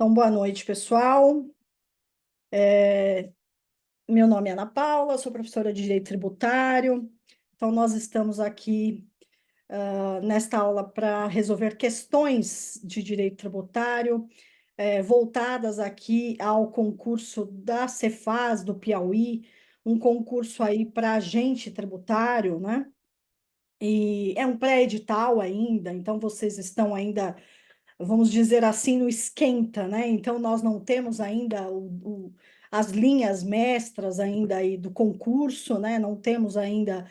Então, boa noite, pessoal. Meu nome é Ana Paula, sou professora de Direito Tributário. Então, nós estamos aqui nesta aula para resolver questões de direito tributário, voltadas aqui ao concurso da Cefaz do Piauí, um concurso aí para agente tributário, né? E é um pré-edital ainda, então vocês estão ainda, vamos dizer assim, no esquenta, né? Então, nós não temos ainda as linhas mestras ainda aí do concurso, né? Não temos ainda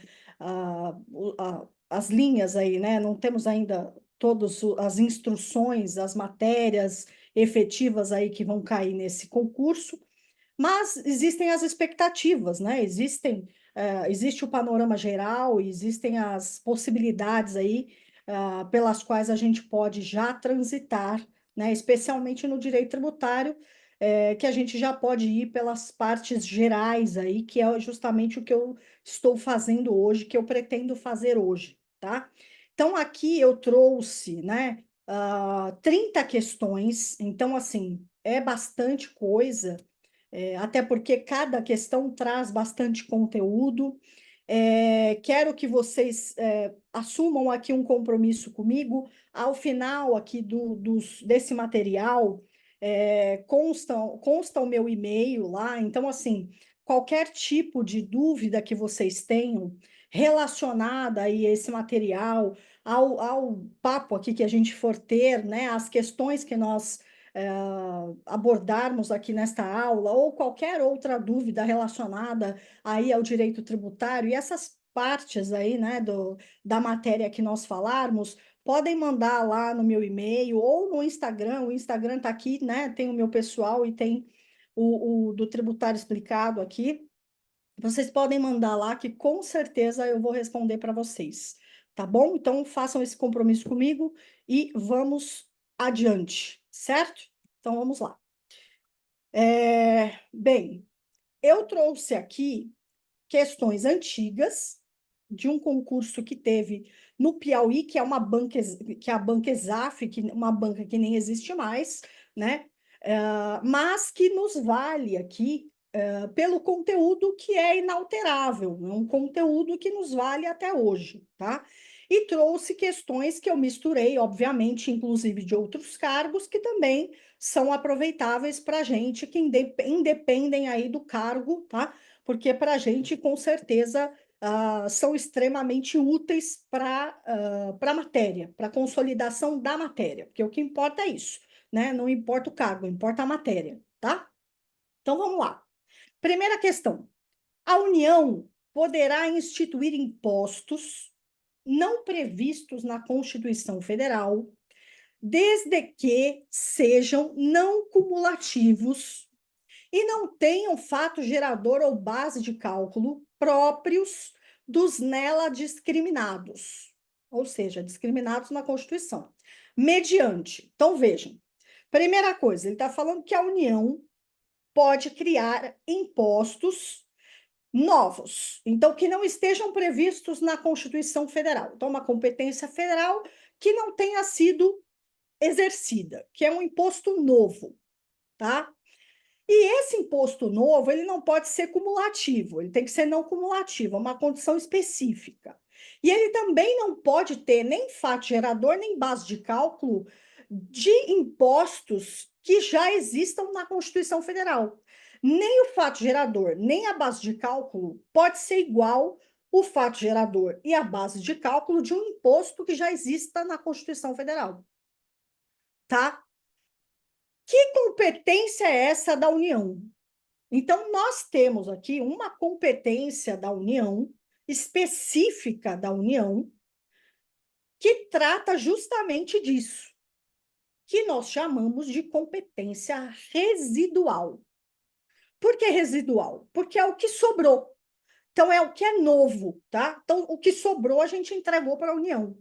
as linhas aí, né? Não temos ainda todas as instruções, as matérias efetivas aí que vão cair nesse concurso, mas existem as expectativas, né? Existe o panorama geral, existem as possibilidades aí pelas quais a gente pode já transitar, né? Especialmente no direito tributário, que a gente já pode ir pelas partes gerais aí, que é justamente o que eu estou fazendo hoje, que eu pretendo fazer hoje, tá? Então, aqui eu trouxe, né, 30 questões, então, assim, é bastante coisa, até porque cada questão traz bastante conteúdo. Quero que vocês assumam aqui um compromisso comigo. Ao final aqui desse material, consta o meu e-mail lá. Então, assim, qualquer tipo de dúvida que vocês tenham relacionada aí a esse material, ao papo aqui que a gente for ter, né, as questões que nós é, abordarmos aqui nesta aula, ou qualquer outra dúvida relacionada aí ao direito tributário, e essas partes aí, né, da matéria que nós falarmos, podem mandar lá no meu e-mail ou no Instagram. O Instagram está aqui, né, tem o meu pessoal e tem o do Tributário Explicado aqui. Vocês podem mandar lá que com certeza eu vou responder para vocês, tá bom? Então façam esse compromisso comigo e vamos adiante, certo? Então vamos lá. Bem, eu trouxe aqui questões antigas de um concurso que teve no Piauí, que é uma banca, que é a Banca Exaf, uma banca que nem existe mais, né? Mas que nos vale aqui pelo conteúdo que é inalterável, é um conteúdo que nos vale até hoje, tá? E trouxe questões que eu misturei, obviamente, inclusive de outros cargos, que também são aproveitáveis para a gente, que independem aí do cargo, tá? Porque para a gente, com certeza, são extremamente úteis para a matéria, para a consolidação da matéria, porque o que importa é isso, né? Não importa o cargo, importa a matéria, tá? Então vamos lá. Primeira questão: a União poderá instituir impostos não previstos na Constituição Federal, desde que sejam não cumulativos e não tenham fato gerador ou base de cálculo próprios dos nela discriminados, ou seja, discriminados na Constituição, mediante. Então, vejam, primeira coisa, ele está falando que a União pode criar impostos novos, então, que não estejam previstos na Constituição Federal. Então, uma competência federal que não tenha sido exercida, que é um imposto novo, tá? E esse imposto novo, ele não pode ser cumulativo, ele tem que ser não cumulativo, é uma condição específica. E ele também não pode ter nem fato gerador, nem base de cálculo de impostos que já existam na Constituição Federal. Nem o fato gerador, nem a base de cálculo pode ser igual o fato gerador e a base de cálculo de um imposto que já exista na Constituição Federal. Tá? Que competência é essa da União? Então, nós temos aqui uma competência da União, específica da União, que trata justamente disso, que nós chamamos de competência residual. Por que residual? Porque é o que sobrou. Então, é o que é novo, tá? Então, o que sobrou a gente entregou para a União.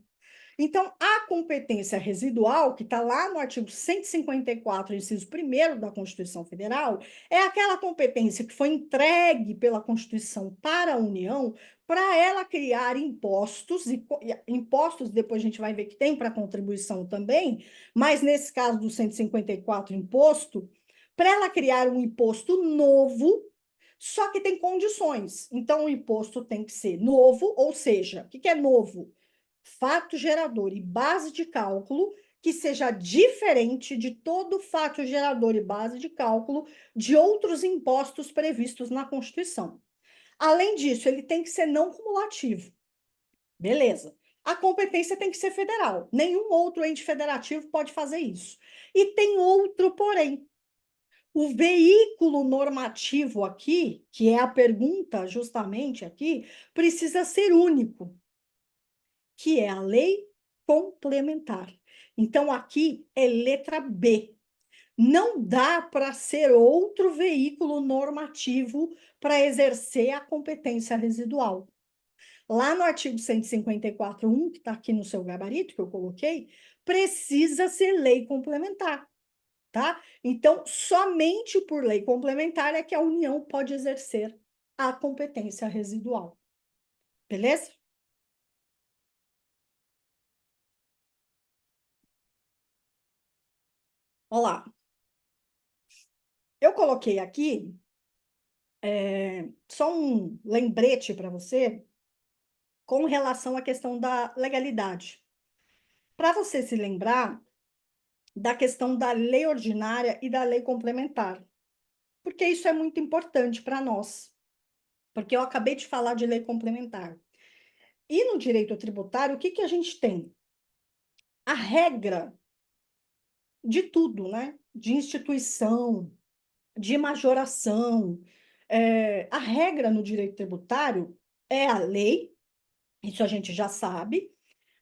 Então, a competência residual, que está lá no artigo 154, inciso 1º da Constituição Federal, é aquela competência que foi entregue pela Constituição para a União para ela criar impostos, e impostos depois a gente vai ver que tem para contribuição também, mas nesse caso do 154 imposto, para ela criar um imposto novo, só que tem condições. Então, o imposto tem que ser novo, ou seja, o que é novo? Fato gerador e base de cálculo que seja diferente de todo fato gerador e base de cálculo de outros impostos previstos na Constituição. Além disso, ele tem que ser não cumulativo. Beleza. A competência tem que ser federal. Nenhum outro ente federativo pode fazer isso. E tem outro porém. O veículo normativo aqui, que é a pergunta justamente aqui, precisa ser único, que é a lei complementar. Então, aqui é letra B. Não dá para ser outro veículo normativo para exercer a competência residual. Lá no artigo 154.1, que está aqui no seu gabarito, que eu coloquei, precisa ser lei complementar, tá? Então, somente por lei complementar é que a União pode exercer a competência residual. Beleza? Olá. Eu coloquei aqui só um lembrete para você com relação à questão da legalidade. Para você se lembrar da questão da lei ordinária e da lei complementar, porque isso é muito importante para nós, porque eu acabei de falar de lei complementar. E no direito tributário, o que que a gente tem? A regra de tudo, né? De instituição, de majoração. A regra no direito tributário é a lei, isso a gente já sabe,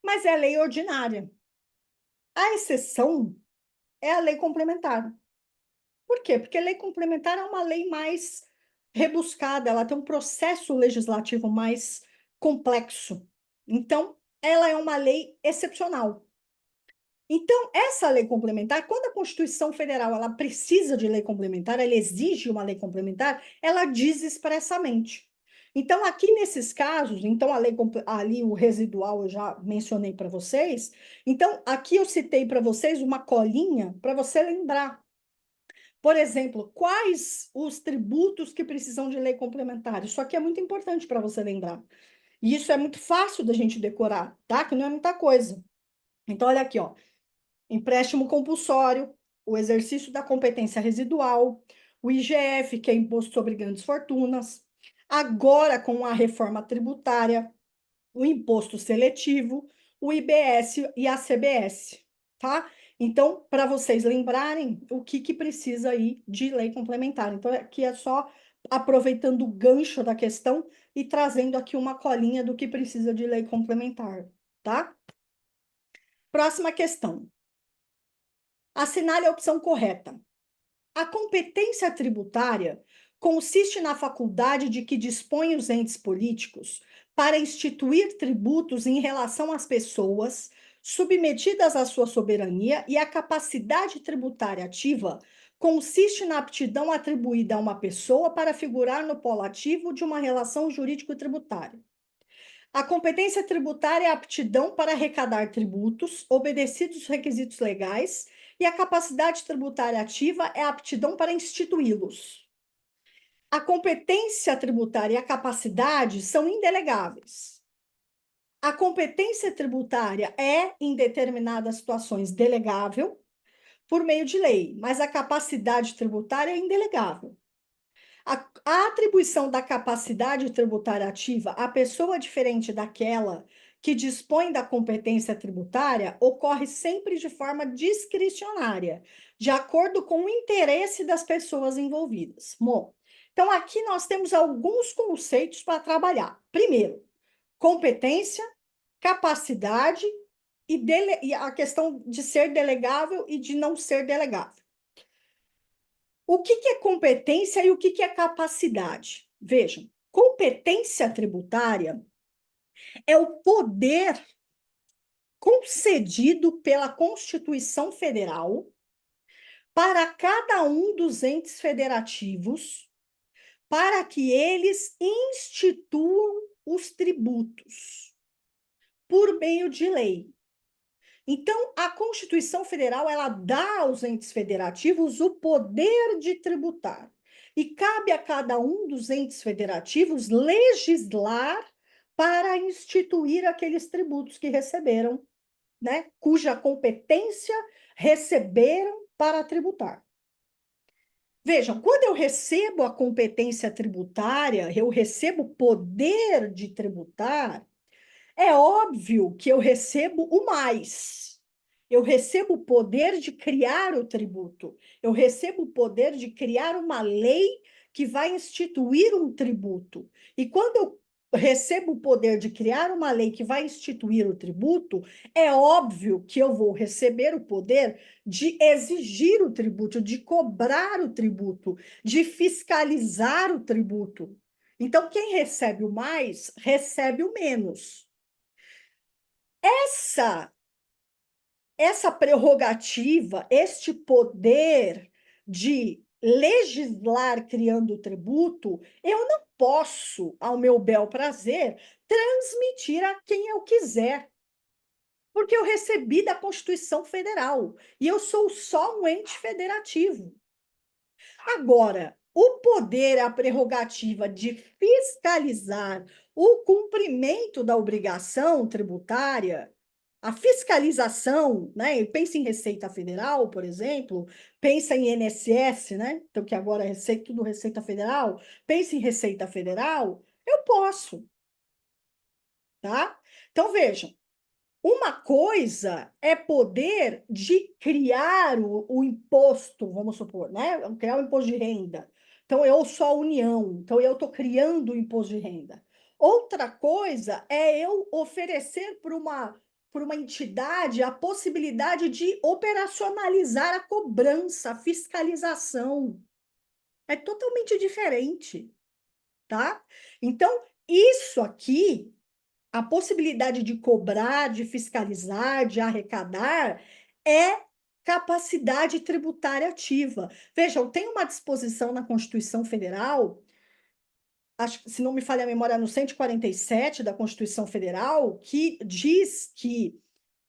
mas é a lei ordinária. A exceção é a lei complementar. Por quê? Porque a lei complementar é uma lei mais rebuscada, ela tem um processo legislativo mais complexo. Então, ela é uma lei excepcional. Então, essa lei complementar, quando a Constituição Federal ela precisa de lei complementar, ela exige uma lei complementar, ela diz expressamente. Então, aqui nesses casos, então a lei ali o residual eu já mencionei para vocês. Então, aqui eu citei para vocês uma colinha para você lembrar. Por exemplo, quais os tributos que precisam de lei complementar? Isso aqui é muito importante para você lembrar. E isso é muito fácil da gente decorar, tá? Que não é muita coisa. Então, olha aqui, ó. Empréstimo compulsório, o exercício da competência residual, o IGF, que é Imposto sobre Grandes Fortunas, agora com a reforma tributária, o imposto seletivo, o IBS e a CBS, tá? Então, para vocês lembrarem o que precisa aí de lei complementar. Então, aqui é só aproveitando o gancho da questão e trazendo aqui uma colinha do que precisa de lei complementar, tá? Próxima questão. Assinale a opção correta. A competência tributária consiste na faculdade de que dispõem os entes políticos para instituir tributos em relação às pessoas submetidas à sua soberania, e a capacidade tributária ativa consiste na aptidão atribuída a uma pessoa para figurar no polo ativo de uma relação jurídico-tributária. A competência tributária é a aptidão para arrecadar tributos, obedecidos os requisitos legais, e a capacidade tributária ativa é a aptidão para instituí-los. A competência tributária e a capacidade são indelegáveis. A competência tributária é, em determinadas situações, delegável por meio de lei, mas a capacidade tributária é indelegável. A atribuição da capacidade tributária ativa à pessoa diferente daquela que dispõe da competência tributária ocorre sempre de forma discricionária, de acordo com o interesse das pessoas envolvidas. Bom, então aqui nós temos alguns conceitos para trabalhar. Primeiro, competência, capacidade e a questão de ser delegável e de não ser delegável. O que é competência e o que é capacidade? Vejam, competência tributária é o poder concedido pela Constituição Federal para cada um dos entes federativos, para que eles instituam os tributos por meio de lei. Então, a Constituição Federal, ela dá aos entes federativos o poder de tributar. E cabe a cada um dos entes federativos legislar para instituir aqueles tributos que receberam, né? Cuja competência receberam para tributar. Vejam, quando eu recebo a competência tributária, eu recebo poder de tributar, é óbvio que eu recebo o mais. Eu recebo o poder de criar o tributo. Eu recebo o poder de criar uma lei que vai instituir um tributo. E quando eu recebo o poder de criar uma lei que vai instituir o tributo, é óbvio que eu vou receber o poder de exigir o tributo, de cobrar o tributo, de fiscalizar o tributo. Então, quem recebe o mais, recebe o menos. Essa, essa prerrogativa, este poder de legislar criando o tributo, eu não posso, ao meu bel prazer, transmitir a quem eu quiser, porque eu recebi da Constituição Federal e eu sou só um ente federativo. Agora, o poder, a prerrogativa de fiscalizar o cumprimento da obrigação tributária, a fiscalização, né? Pensa em Receita Federal, por exemplo, pensa em INSS, né? Então, que agora é tudo Receita Federal, pensa em Receita Federal, eu posso, tá? Então, vejam, uma coisa é poder de criar o imposto, vamos supor, né? Criar o imposto de renda. Então, eu sou a União, então eu estou criando o imposto de renda. Outra coisa é eu oferecer para uma entidade a possibilidade de operacionalizar a cobrança, a fiscalização. É totalmente diferente, tá? Então, isso aqui a possibilidade de cobrar, de fiscalizar, de arrecadar, é capacidade tributária ativa. Vejam, tem uma disposição na Constituição Federal, acho que, se não me falha a memória, no 147 da Constituição Federal, que diz que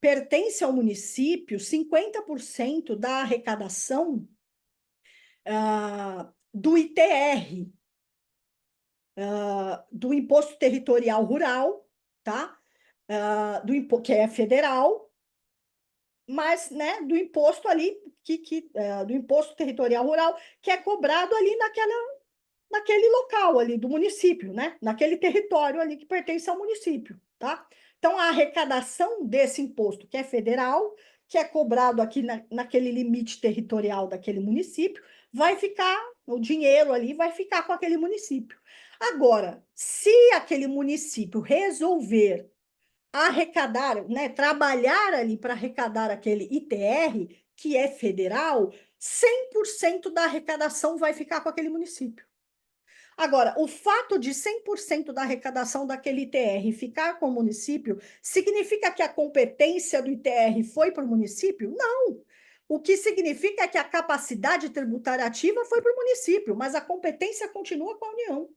pertence ao município 50% da arrecadação do ITR, do Imposto Territorial Rural, tá? Que é federal, mas, né, do imposto ali, do imposto territorial rural, que é cobrado ali naquele local ali do município, né? Naquele território ali que pertence ao município, tá? Então, a arrecadação desse imposto, que é federal, que é cobrado aqui naquele limite territorial daquele município, vai ficar, o dinheiro ali vai ficar com aquele município. Agora, se aquele município resolver arrecadar, né, trabalhar ali para arrecadar aquele ITR, que é federal, 100% da arrecadação vai ficar com aquele município. Agora, o fato de 100% da arrecadação daquele ITR ficar com o município, significa que a competência do ITR foi para o município? Não. O que significa é que a capacidade tributária ativa foi para o município, mas a competência continua com a União,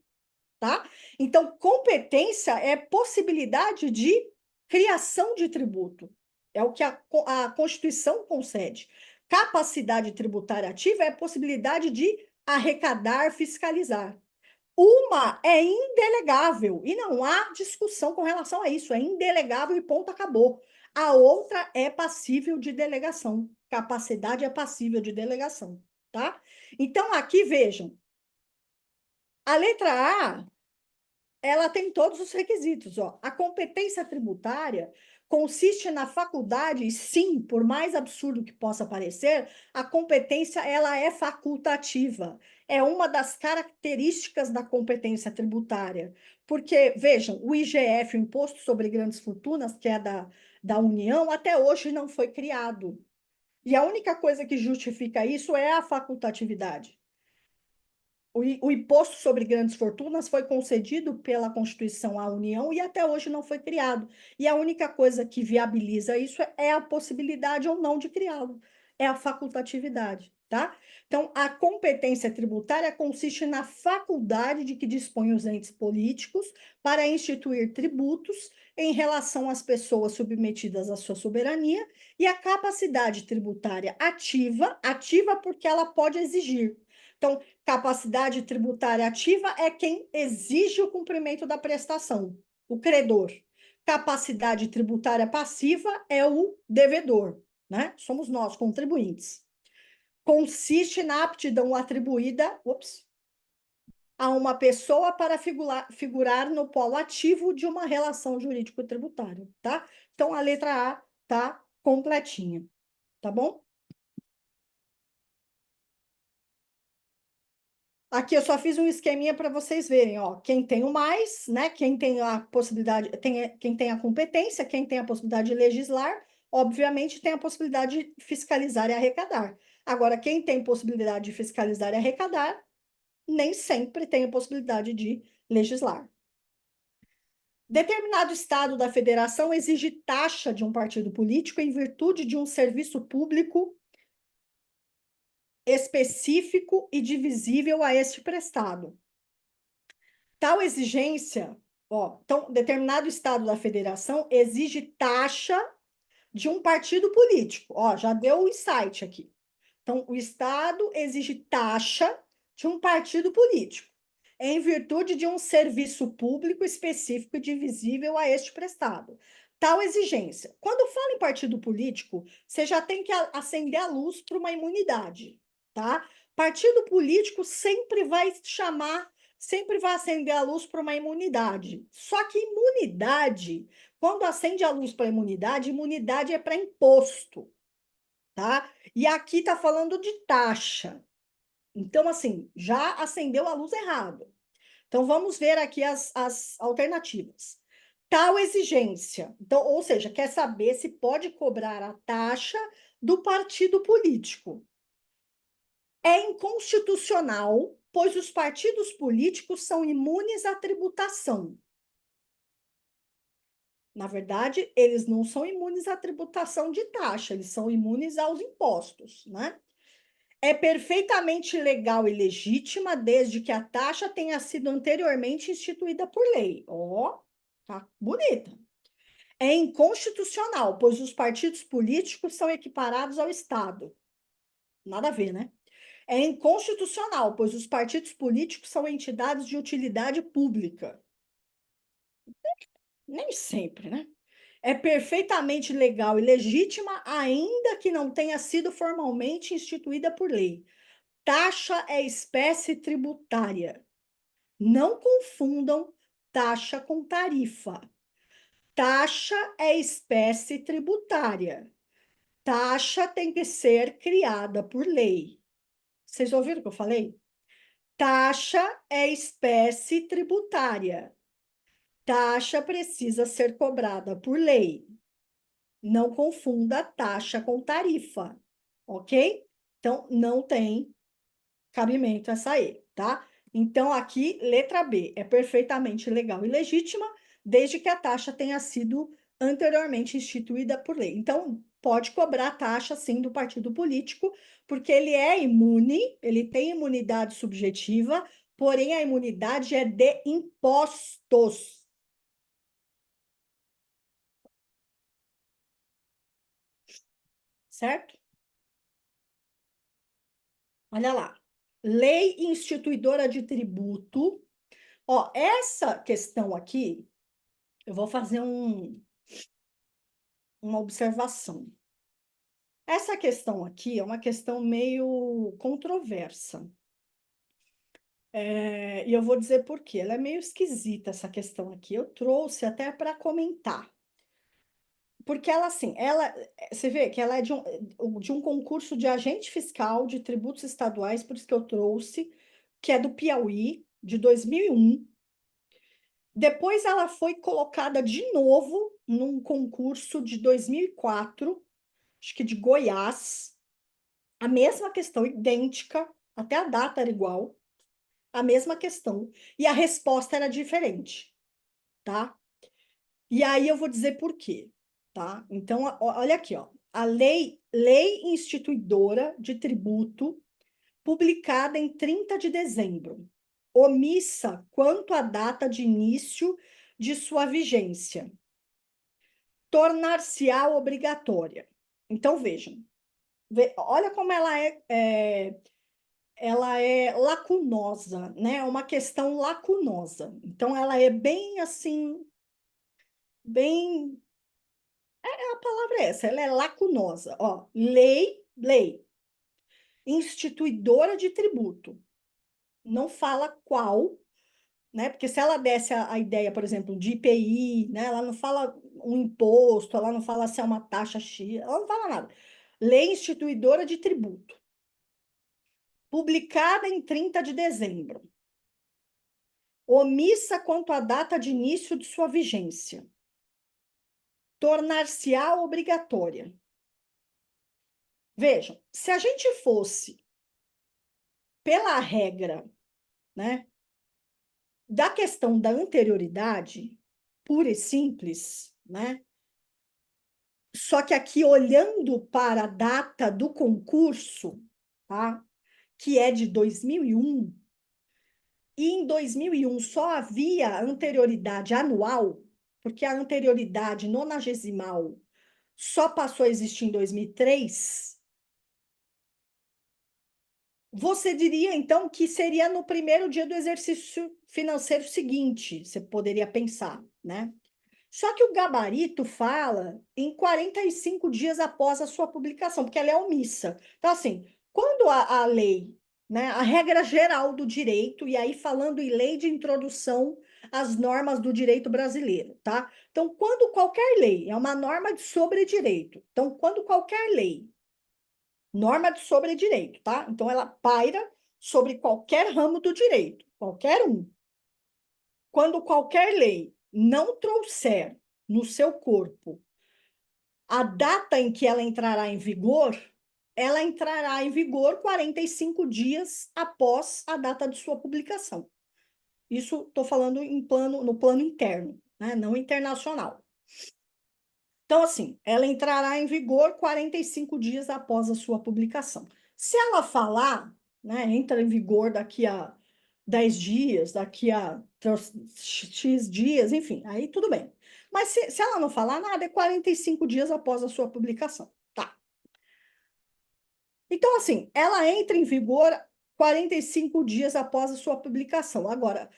tá? Então, competência é possibilidade de criação de tributo. É o que a Constituição concede. Capacidade tributária ativa é a possibilidade de arrecadar, fiscalizar. Uma é indelegável e não há discussão com relação a isso. É indelegável e ponto, acabou. A outra é passível de delegação. Capacidade é passível de delegação, tá? Então, aqui vejam. A letra A ela tem todos os requisitos. Ó. A competência tributária consiste na faculdade, e sim, por mais absurdo que possa parecer, a competência ela é facultativa. É uma das características da competência tributária. Porque, vejam, o IGF, o Imposto sobre Grandes Fortunas, que é da União, até hoje não foi criado. E a única coisa que justifica isso é a facultatividade. O imposto sobre grandes fortunas foi concedido pela Constituição à União e até hoje não foi criado. E a única coisa que viabiliza isso é a possibilidade ou não de criá-lo, é a facultatividade, tá? Então, a competência tributária consiste na faculdade de que dispõem os entes políticos para instituir tributos em relação às pessoas submetidas à sua soberania e a capacidade tributária ativa, ativa porque ela pode exigir. Então, capacidade tributária ativa é quem exige o cumprimento da prestação, o credor. Capacidade tributária passiva é o devedor, né? Somos nós, contribuintes. Consiste na aptidão atribuída, a uma pessoa para figurar no polo ativo de uma relação jurídico-tributária, tá? Então, a letra A tá completinha, tá bom? Aqui eu só fiz um esqueminha para vocês verem, ó, quem tem o mais, né? Quem tem a possibilidade, quem tem a competência, quem tem a possibilidade de legislar, obviamente tem a possibilidade de fiscalizar e arrecadar. Agora, quem tem possibilidade de fiscalizar e arrecadar, nem sempre tem a possibilidade de legislar. Determinado estado da federação exige taxa de um partido político em virtude de um serviço público específico e divisível a este prestado. Tal exigência, ó, então, determinado estado da federação exige taxa de um partido político. Ó, já deu o insight aqui. Então, o estado exige taxa de um partido político, em virtude de um serviço público específico e divisível a este prestado. Tal exigência. Quando fala em partido político, você já tem que acender a luz para uma imunidade, tá? Partido político sempre vai chamar, sempre vai acender a luz para uma imunidade. Só que imunidade, quando acende a luz para imunidade, imunidade é para imposto, tá? E aqui está falando de taxa. Então, assim, já acendeu a luz errado. Então, vamos ver aqui as alternativas. Tal exigência, então, ou seja, quer saber se pode cobrar a taxa do partido político. É inconstitucional, pois os partidos políticos são imunes à tributação. Na verdade, eles não são imunes à tributação de taxa, eles são imunes aos impostos, né? É perfeitamente legal e legítima desde que a taxa tenha sido anteriormente instituída por lei. Ó, tá bonita. É inconstitucional, pois os partidos políticos são equiparados ao Estado. Nada a ver, né? É inconstitucional, pois os partidos políticos são entidades de utilidade pública. Nem sempre, né? É perfeitamente legal e legítima, ainda que não tenha sido formalmente instituída por lei. Taxa é espécie tributária. Não confundam taxa com tarifa. Taxa é espécie tributária. Taxa tem que ser criada por lei. Vocês ouviram o que eu falei? Taxa é espécie tributária. Taxa precisa ser cobrada por lei. Não confunda taxa com tarifa, ok? Então, não tem cabimento essa E, tá? Então, aqui, letra B, é perfeitamente legal e legítima, desde que a taxa tenha sido anteriormente instituída por lei. Então, pode cobrar taxa, sim, do partido político, porque ele é imune, ele tem imunidade subjetiva, porém a imunidade é de impostos. Certo? Olha lá. Lei instituidora de tributo. Ó, essa questão aqui, eu vou fazer uma observação. Essa questão aqui é uma questão meio controversa. E eu vou dizer por quê. Ela é meio esquisita, essa questão aqui. Eu trouxe até para comentar. Porque ela, assim, você vê que ela é de um concurso de agente fiscal de tributos estaduais, por isso que eu trouxe, que é do Piauí, de 2001. Depois ela foi colocada de novo num concurso de 2004, acho que de Goiás, a mesma questão, idêntica, até a data era igual. a mesma questão, e a resposta era diferente, tá? E aí eu vou dizer por quê, tá? Então, olha aqui, ó. A lei instituidora de tributo, publicada em 30 de dezembro, omissa quanto à data de início de sua vigência, tornar-se-á obrigatória. Então, vejam, olha como ela é lacunosa, né? É uma questão lacunosa. Então, ela é bem assim, bem. A palavra é essa, ela é lacunosa. Ó, lei, instituidora de tributo. Não fala qual, né? Porque se ela desse a ideia, por exemplo, de IPI, né? Ela não fala um imposto, ela não fala se é uma taxa X, ela não fala nada. Lei instituidora de tributo, publicada em 30 de dezembro, omissa quanto à data de início de sua vigência, tornar-se-á obrigatória. Vejam, se a gente fosse pela regra, né, da questão da anterioridade, pura e simples, né? Só que aqui olhando para a data do concurso, tá? Que é de 2001, e em 2001 só havia anterioridade anual, porque a anterioridade nonagesimal só passou a existir em 2003, você diria então que seria no primeiro dia do exercício financeiro seguinte, você poderia pensar, né? Só que o gabarito fala em 45 dias após a sua publicação, porque ela é omissa. Então, assim, quando a lei, né, a regra geral do direito, e aí falando em lei de introdução às normas do direito brasileiro, tá? Então, quando qualquer lei, é uma norma de sobre direito. Então, quando qualquer lei, norma de sobre direito, tá? Então, ela paira sobre qualquer ramo do direito, qualquer um. Quando qualquer lei não trouxer no seu corpo a data em que ela entrará em vigor 45 dias após a data de sua publicação. Isso estou falando no plano interno, né? Não internacional. Então, assim, ela entrará em vigor 45 dias após a sua publicação. Se ela falar, né, entra em vigor daqui a 10 dias, daqui a X dias, enfim, aí tudo bem. Mas se ela não falar nada, é 45 dias após a sua publicação. Tá. Então, assim, ela entra em vigor 45 dias após a sua publicação. Agora,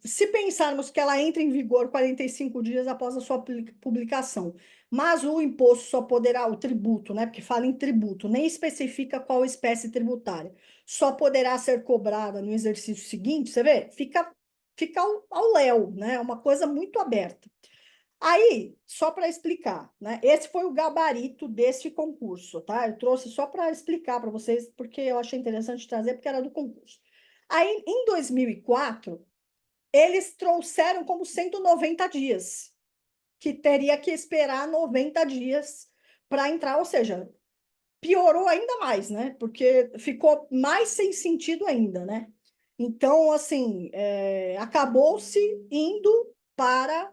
se pensarmos que ela entra em vigor 45 dias após a sua publicação, mas o imposto só poderá, o tributo, né? Porque fala em tributo, nem especifica qual espécie tributária, só poderá ser cobrada no exercício seguinte, você vê? Fica ao léu, né? É uma coisa muito aberta. Aí, só para explicar, né? Esse foi o gabarito desse concurso, tá? Eu trouxe só para explicar para vocês, porque eu achei interessante trazer, porque era do concurso. Aí, em 2004 eles trouxeram como sendo 90 dias, que teria que esperar 90 dias para entrar, ou seja, piorou ainda mais, né? Porque ficou mais sem sentido ainda, né? Então, assim, acabou-se indo para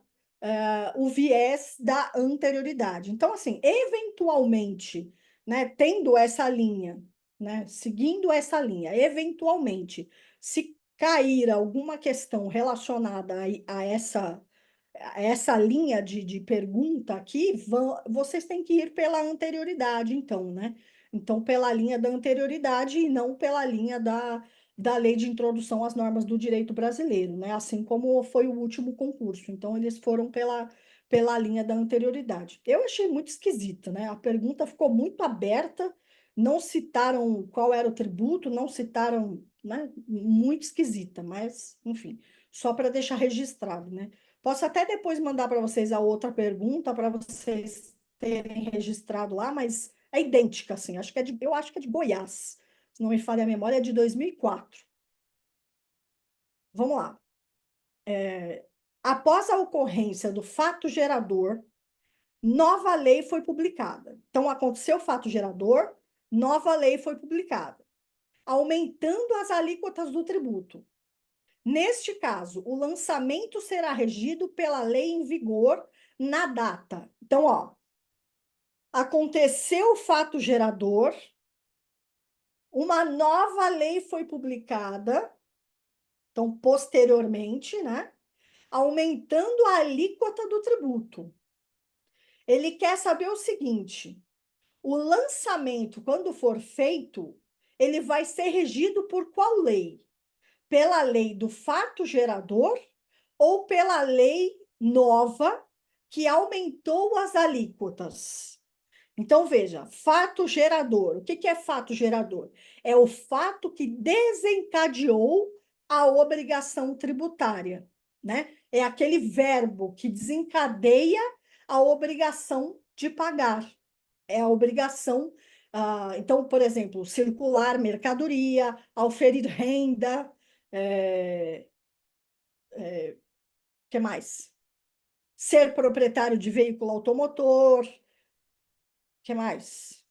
o viés da anterioridade. Então, assim, eventualmente, né, tendo essa linha, né, seguindo essa linha, eventualmente, se cair alguma questão relacionada a essa linha de pergunta aqui, vocês têm que ir pela anterioridade, então, né? Então, pela linha da anterioridade e não pela linha da lei de introdução às normas do direito brasileiro, né? Assim como foi o último concurso. Então, eles foram pela linha da anterioridade. Eu achei muito esquisita, né? A pergunta ficou muito aberta, não citaram qual era o tributo, não citaram, né? Muito esquisita, mas, enfim, só para deixar registrado, né? Posso até depois mandar para vocês a outra pergunta para vocês terem registrado lá, mas é idêntica, assim. Eu acho que é de Goiás. Se não me falha a memória, é de 2004. Vamos lá. Após a ocorrência do fato gerador, nova lei foi publicada. Então, aconteceu o fato gerador, nova lei foi publicada, aumentando as alíquotas do tributo. Neste caso, o lançamento será regido pela lei em vigor na data. Então, ó, aconteceu o fato gerador, uma nova lei foi publicada, então, posteriormente, né? Aumentando a alíquota do tributo. Ele quer saber o seguinte: o lançamento, quando for feito, ele vai ser regido por qual lei? Pela lei do fato gerador ou pela lei nova que aumentou as alíquotas? Então, veja, fato gerador. O que é fato gerador? É o fato que desencadeou a obrigação tributária, né? É aquele verbo que desencadeia a obrigação de pagar. É a obrigação. Então, por exemplo, circular mercadoria, auferir renda, que mais? Ser proprietário de veículo automotor, que mais?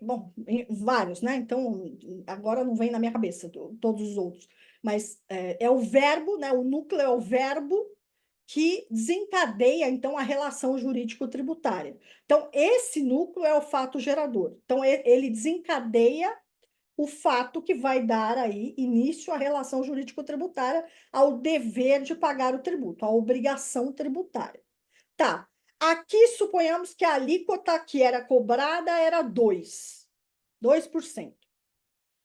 Bom, vários, né? Então, agora não vem na minha cabeça todos os outros. Mas é o verbo, né? O núcleo é o verbo que desencadeia, então, a relação jurídico-tributária. Então, esse núcleo é o fato gerador. Então, ele desencadeia o fato que vai dar aí início à relação jurídico-tributária, ao dever de pagar o tributo, à obrigação tributária. Tá. Aqui suponhamos que a alíquota que era cobrada era 2%.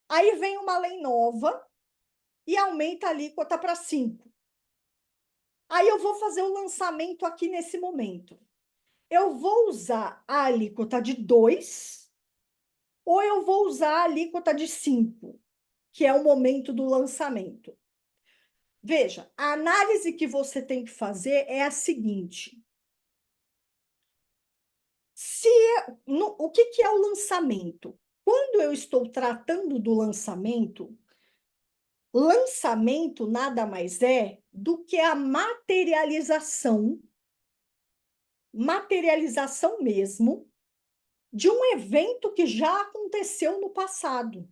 Aí vem uma lei nova e aumenta a alíquota para 5%. Aí eu vou fazer o lançamento aqui nesse momento. Eu vou usar a alíquota de 2 ou eu vou usar a alíquota de 5, que é o momento do lançamento. Veja, a análise que você tem que fazer é a seguinte: o que é o lançamento? Quando eu estou tratando do lançamento, lançamento nada mais é do que a materialização mesmo, de um evento que já aconteceu no passado.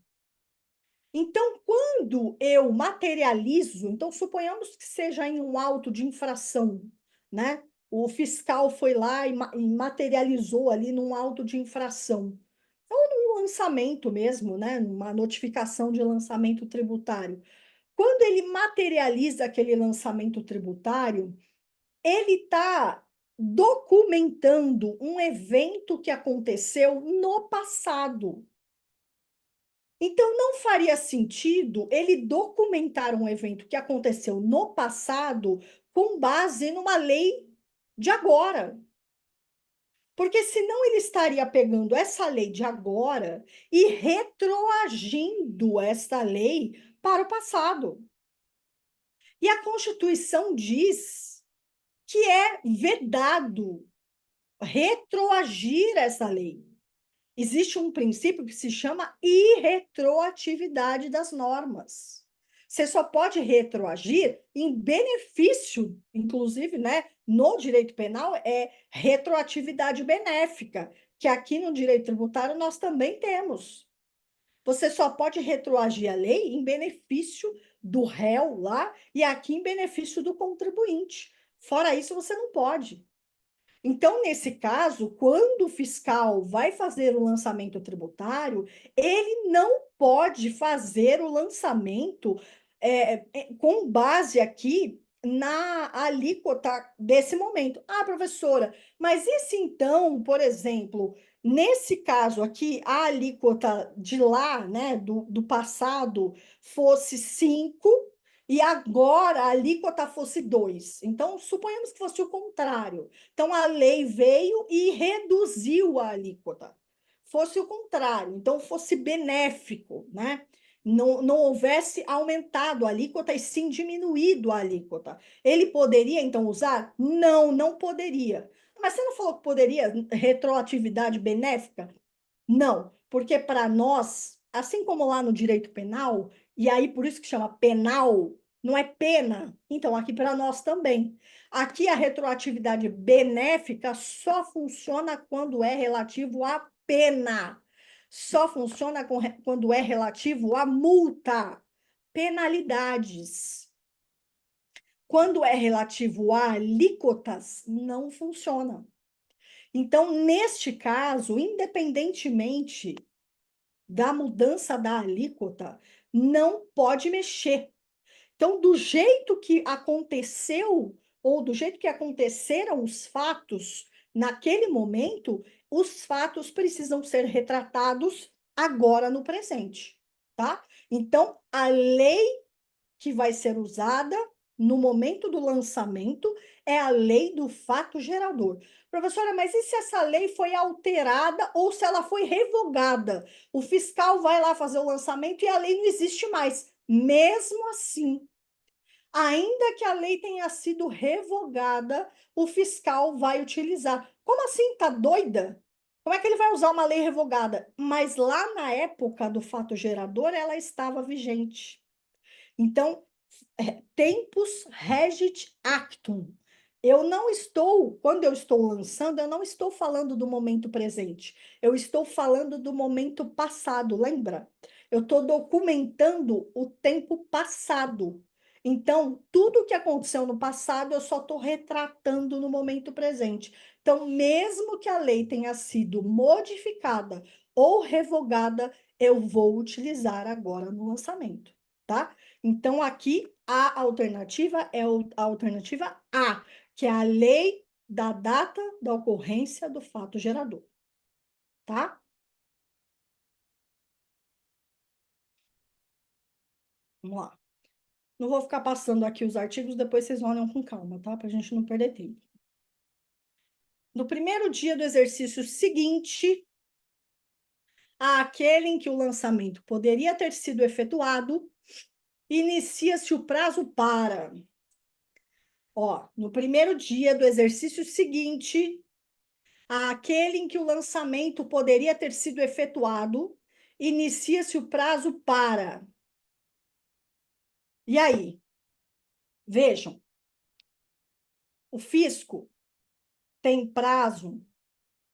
Então, quando eu materializo, então suponhamos que seja em um auto de infração, né? O fiscal foi lá e materializou ali num auto de infração, ou num lançamento mesmo, né? Numa notificação de lançamento tributário. Quando ele materializa aquele lançamento tributário, ele está documentando um evento que aconteceu no passado. Então, não faria sentido ele documentar um evento que aconteceu no passado com base numa lei de agora. Porque senão ele estaria pegando essa lei de agora e retroagindo esta lei para o passado. E a Constituição diz que é vedado retroagir essa lei. Existe um princípio que se chama irretroatividade das normas. Você só pode retroagir em benefício, inclusive, né, no direito penal, é retroatividade benéfica, que aqui no direito tributário nós também temos. Você só pode retroagir a lei em benefício do réu lá e aqui em benefício do contribuinte. Fora isso, você não pode. Então, nesse caso, quando o fiscal vai fazer o lançamento tributário, ele não pode fazer o lançamento com base aqui na alíquota desse momento. Ah, professora, mas e se então, por exemplo, nesse caso aqui, a alíquota de lá, né, do passado, fosse 5 e agora a alíquota fosse 2? Então, suponhamos que fosse o contrário. Então, a lei veio e reduziu a alíquota. Fosse o contrário, então fosse benéfico, né? Não houvesse aumentado a alíquota e sim diminuído a alíquota. Ele poderia, então, usar? Não, não poderia. Mas você não falou que poderia retroatividade benéfica? Não, porque para nós, assim como lá no direito penal, e aí por isso que chama penal, não é pena. Então, aqui para nós também. Aqui a retroatividade benéfica só funciona quando é relativo à pena. Só funciona quando é relativo à multa, penalidades. Quando é relativo a alíquotas, não funciona. Então, neste caso, independentemente da mudança da alíquota, não pode mexer. Então, do jeito que aconteceu, ou do jeito que aconteceram os fatos naquele momento, os fatos precisam ser retratados agora no presente, tá? Então, a lei que vai ser usada no momento do lançamento é a lei do fato gerador. Professora, mas e se essa lei foi alterada ou se ela foi revogada? O fiscal vai lá fazer o lançamento e a lei não existe mais. Mesmo assim, ainda que a lei tenha sido revogada, o fiscal vai utilizar. Como assim? Tá doida? Como é que ele vai usar uma lei revogada? Mas lá na época do fato gerador, ela estava vigente. Então, tempus regit actum. Eu não estou, quando eu estou lançando, eu não estou falando do momento presente. Eu estou falando do momento passado, lembra? Eu estou documentando o tempo passado. Então, tudo que aconteceu no passado, eu só estou retratando no momento presente. Então, mesmo que a lei tenha sido modificada ou revogada, eu vou utilizar agora no lançamento, tá? Então, aqui a alternativa é a alternativa A, que é a lei da data da ocorrência do fato gerador, tá? Vamos lá. Não vou ficar passando aqui os artigos, depois vocês olham com calma, tá? Para a gente não perder tempo. No primeiro dia do exercício seguinte àquele em que o lançamento poderia ter sido efetuado, inicia-se o prazo para. Ó, no primeiro dia do exercício seguinte àquele em que o lançamento poderia ter sido efetuado, inicia-se o prazo para. E aí? Vejam, o fisco tem prazo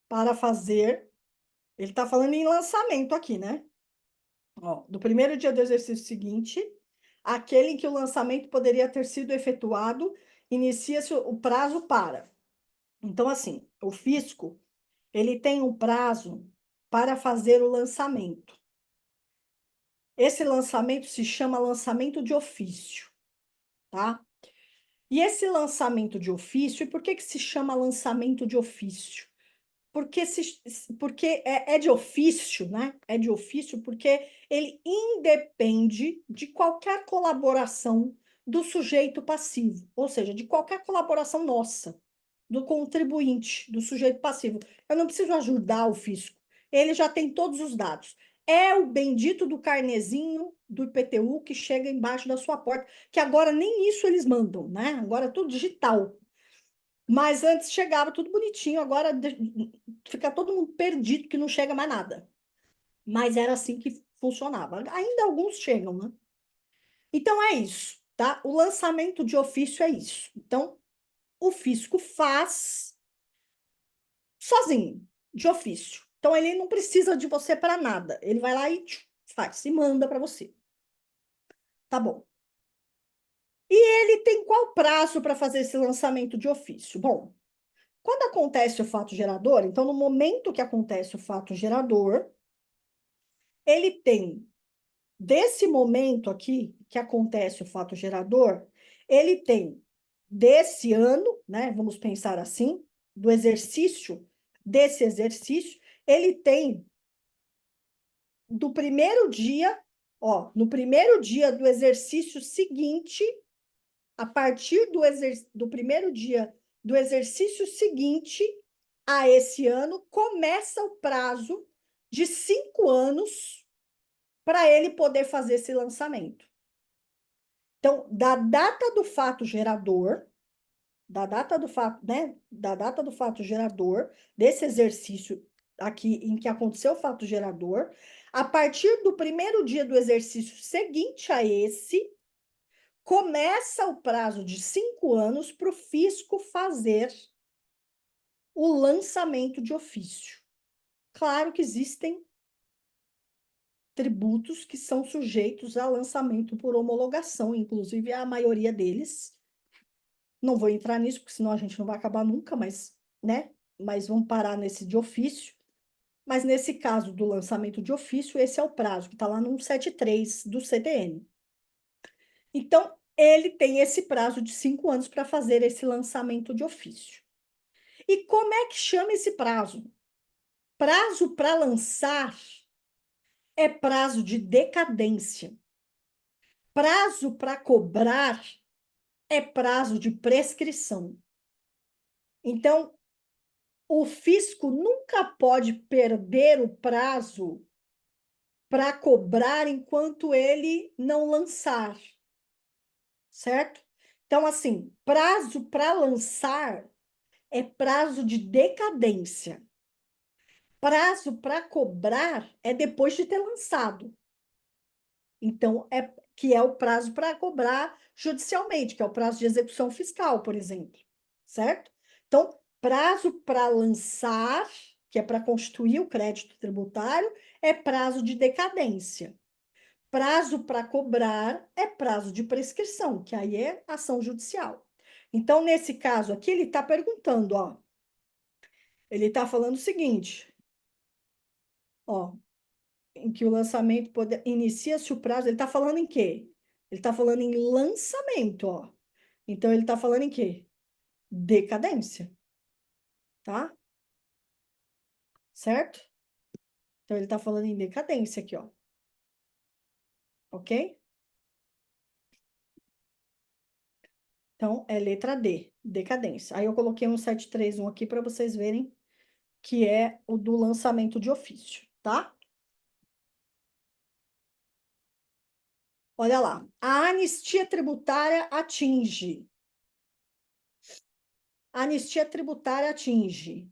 para fazer. Ele está falando em lançamento aqui, né? Ó, do primeiro dia do exercício seguinte, aquele em que o lançamento poderia ter sido efetuado, inicia-se o prazo para. Então, assim, o fisco ele tem um prazo para fazer o lançamento. Esse lançamento se chama lançamento de ofício, tá? E esse lançamento de ofício, e por que que se chama lançamento de ofício? Porque é de ofício, né? É de ofício porque ele independe de qualquer colaboração do sujeito passivo, ou seja, de qualquer colaboração nossa, do contribuinte, do sujeito passivo. Eu não preciso ajudar o fisco, ele já tem todos os dados. É o bendito do carnezinho do IPTU que chega embaixo da sua porta, que agora nem isso eles mandam, né? Agora é tudo digital. Mas antes chegava tudo bonitinho, agora fica todo mundo perdido que não chega mais nada. Mas era assim que funcionava. Ainda alguns chegam, né? Então é isso, tá? O lançamento de ofício é isso. Então, o fisco faz sozinho, de ofício. Então, ele não precisa de você para nada. Ele vai lá e faz, e manda para você. Tá bom. E ele tem qual prazo para fazer esse lançamento de ofício? Bom, quando acontece o fato gerador, então, no momento que acontece o fato gerador, ele tem, desse momento aqui que acontece o fato gerador, ele tem desse ano, né? Vamos pensar assim, do exercício, desse exercício, ele tem do primeiro dia, ó, no primeiro dia do exercício seguinte, a partir do primeiro dia do exercício seguinte a esse ano, começa o prazo de 5 anos para ele poder fazer esse lançamento. Então, da data do fato gerador, da data do fato, né? Da data do fato gerador, desse exercício aqui em que aconteceu o fato gerador, a partir do primeiro dia do exercício seguinte a esse, começa o prazo de 5 anos para o fisco fazer o lançamento de ofício. Claro que existem tributos que são sujeitos a lançamento por homologação, inclusive a maioria deles, Não vou entrar nisso, porque senão a gente não vai acabar nunca, mas, né? Mas vamos parar nesse de ofício. Mas nesse caso do lançamento de ofício, esse é o prazo, que está lá no 173 do CTN. Então, ele tem esse prazo de 5 anos para fazer esse lançamento de ofício. E como é que chama esse prazo? Prazo para lançar é prazo de decadência. Prazo para cobrar é prazo de prescrição. Então, o fisco nunca pode perder o prazo para cobrar enquanto ele não lançar, certo? Então, assim, prazo para lançar é prazo de decadência. Prazo para cobrar é depois de ter lançado. Então, que é o prazo para cobrar judicialmente, que é o prazo de execução fiscal, por exemplo, certo? Então, prazo para lançar, que é para constituir o crédito tributário, é prazo de decadência. Prazo para cobrar é prazo de prescrição, que aí é ação judicial. Então, nesse caso aqui, ele está perguntando, ó, ele está falando o seguinte, ó, em que o lançamento inicia-se o prazo, ele está falando em quê? Ele está falando em lançamento, ó. Então, ele está falando em quê? Decadência, tá? Certo? Então, ele está falando em decadência aqui, ó. Ok? Então, é letra D, decadência. Aí eu coloquei um 731 aqui para vocês verem que é o do lançamento de ofício, tá? Olha lá. A anistia tributária atinge. A anistia tributária atinge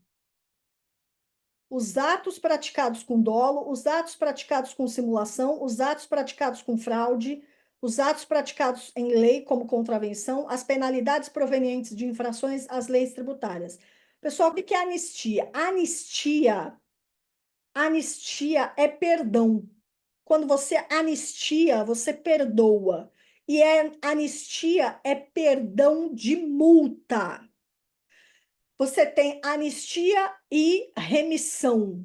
os atos praticados com dolo, os atos praticados com simulação, os atos praticados com fraude, os atos praticados em lei como contravenção, as penalidades provenientes de infrações às leis tributárias. Pessoal, o que é anistia? Anistia é perdão. Quando você anistia, você perdoa. E anistia é perdão de multa. Você tem anistia e remissão.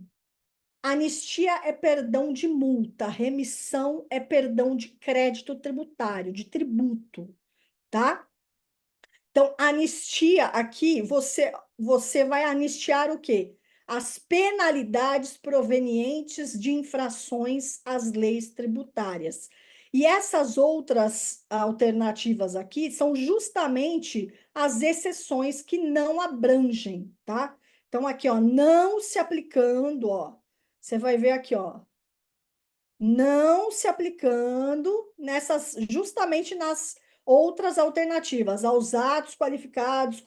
Anistia é perdão de multa, remissão é perdão de crédito tributário, de tributo, tá? Então, anistia aqui, você vai anistiar o quê? As penalidades provenientes de infrações às leis tributárias. E essas outras alternativas aqui são justamente as exceções que não abrangem, tá? Então, aqui, ó, não se aplicando, ó, você vai ver aqui, ó, não se aplicando justamente nas outras alternativas, aos atos qualificados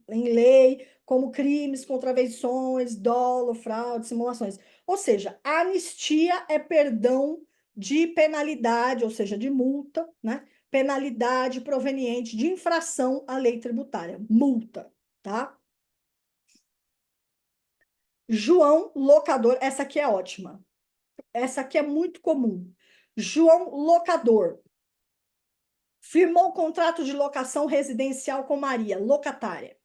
em lei, como crimes, contravenções, dolo, fraude, simulações. Ou seja, a anistia é perdão de penalidade, ou seja, de multa, né? Penalidade proveniente de infração à lei tributária, multa, tá? João Locador, essa aqui é ótima. Essa aqui é muito comum. João Locador firmou contrato de locação residencial com Maria, locatária,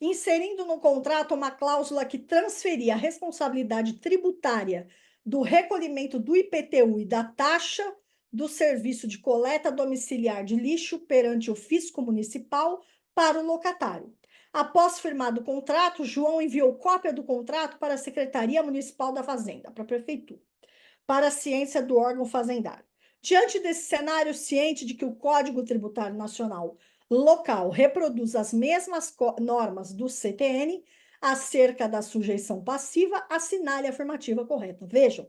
inserindo no contrato uma cláusula que transferia a responsabilidade tributária do recolhimento do IPTU e da taxa do serviço de coleta domiciliar de lixo perante o fisco municipal para o locatário. Após firmado o contrato, João enviou cópia do contrato para a Secretaria Municipal da Fazenda, para a Prefeitura, para a ciência do órgão fazendário. Diante desse cenário, ciente de que o Código Tributário Nacional local reproduz as mesmas normas do CTN acerca da sujeição passiva, assinale a afirmativa correta. Vejam,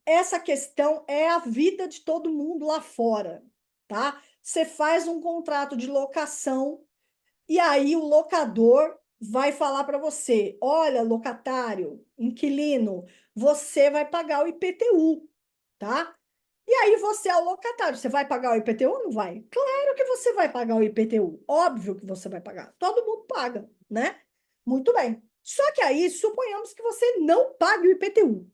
essa questão é a vida de todo mundo lá fora, tá? Você faz um contrato de locação e aí o locador vai falar para você: olha, locatário, inquilino, você vai pagar o IPTU, tá? E aí você é o locatário, você vai pagar o IPTU ou não vai? Claro que você vai pagar o IPTU, óbvio que você vai pagar. Todo mundo paga, né? Muito bem. Só que aí, suponhamos que você não pague o IPTU.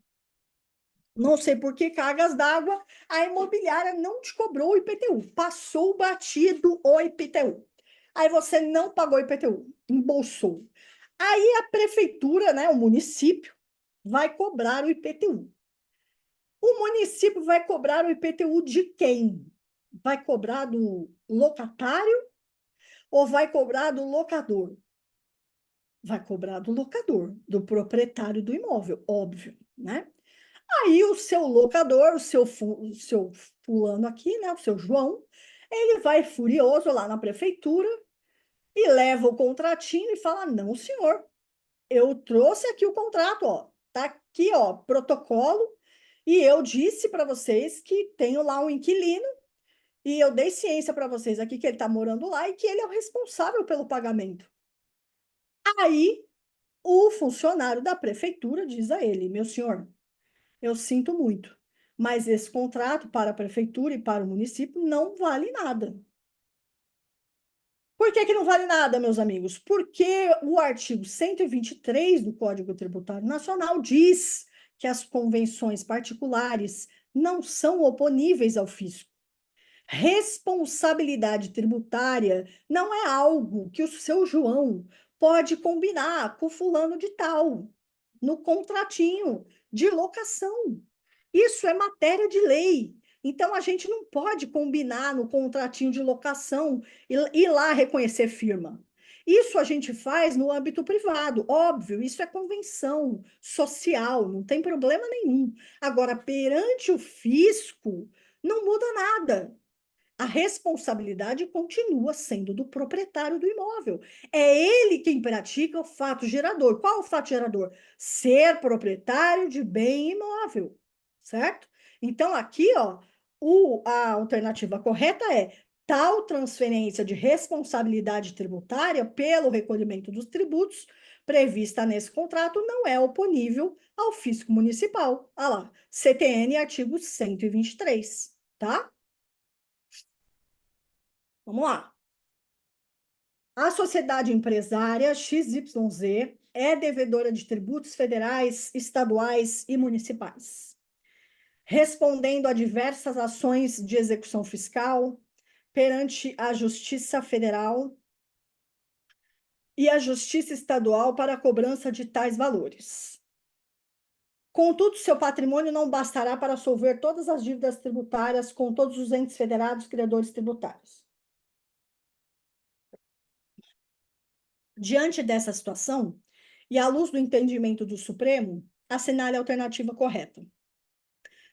Não sei por que cargas d'água, a imobiliária não te cobrou o IPTU, passou batido o IPTU. Aí você não pagou IPTU, embolsou. Aí a prefeitura, né, o município, vai cobrar o IPTU. O município vai cobrar o IPTU de quem? Vai cobrar do locatário ou vai cobrar do locador? Vai cobrar do locador, do proprietário do imóvel, óbvio, né? Aí o seu locador, o seu fulano aqui, né, o seu João, ele vai furioso lá na prefeitura e leva o contratinho e fala: "Não, senhor, eu trouxe aqui o contrato, ó. Tá aqui, ó, protocolo, e eu disse para vocês que tenho lá um inquilino e eu dei ciência para vocês aqui que ele está morando lá e que ele é o responsável pelo pagamento." Aí o funcionário da prefeitura diz a ele: "Meu senhor, eu sinto muito, mas esse contrato para a prefeitura e para o município não vale nada." Por que que não vale nada, meus amigos? Porque o artigo 123 do Código Tributário Nacional diz que as convenções particulares não são oponíveis ao fisco. Responsabilidade tributária não é algo que o seu João pode combinar com o fulano de tal no contratinho de locação. Isso é matéria de lei. Então, a gente não pode combinar no contratinho de locação e ir lá reconhecer firma. Isso a gente faz no âmbito privado, óbvio, isso é convenção social, não tem problema nenhum. Agora, perante o fisco, não muda nada. A responsabilidade continua sendo do proprietário do imóvel. É ele quem pratica o fato gerador. Qual o fato gerador? Ser proprietário de bem imóvel, certo? Então, aqui, ó, a alternativa correta é: tal transferência de responsabilidade tributária pelo recolhimento dos tributos prevista nesse contrato não é oponível ao fisco municipal. Ah lá, CTN, artigo 123, tá? Vamos lá. A sociedade empresária XYZ é devedora de tributos federais, estaduais e municipais, respondendo a diversas ações de execução fiscal perante a Justiça Federal e a Justiça Estadual para a cobrança de tais valores. Contudo, seu patrimônio não bastará para solver todas as dívidas tributárias com todos os entes federados criadores tributários. Diante dessa situação, e à luz do entendimento do Supremo, assinale a alternativa correta.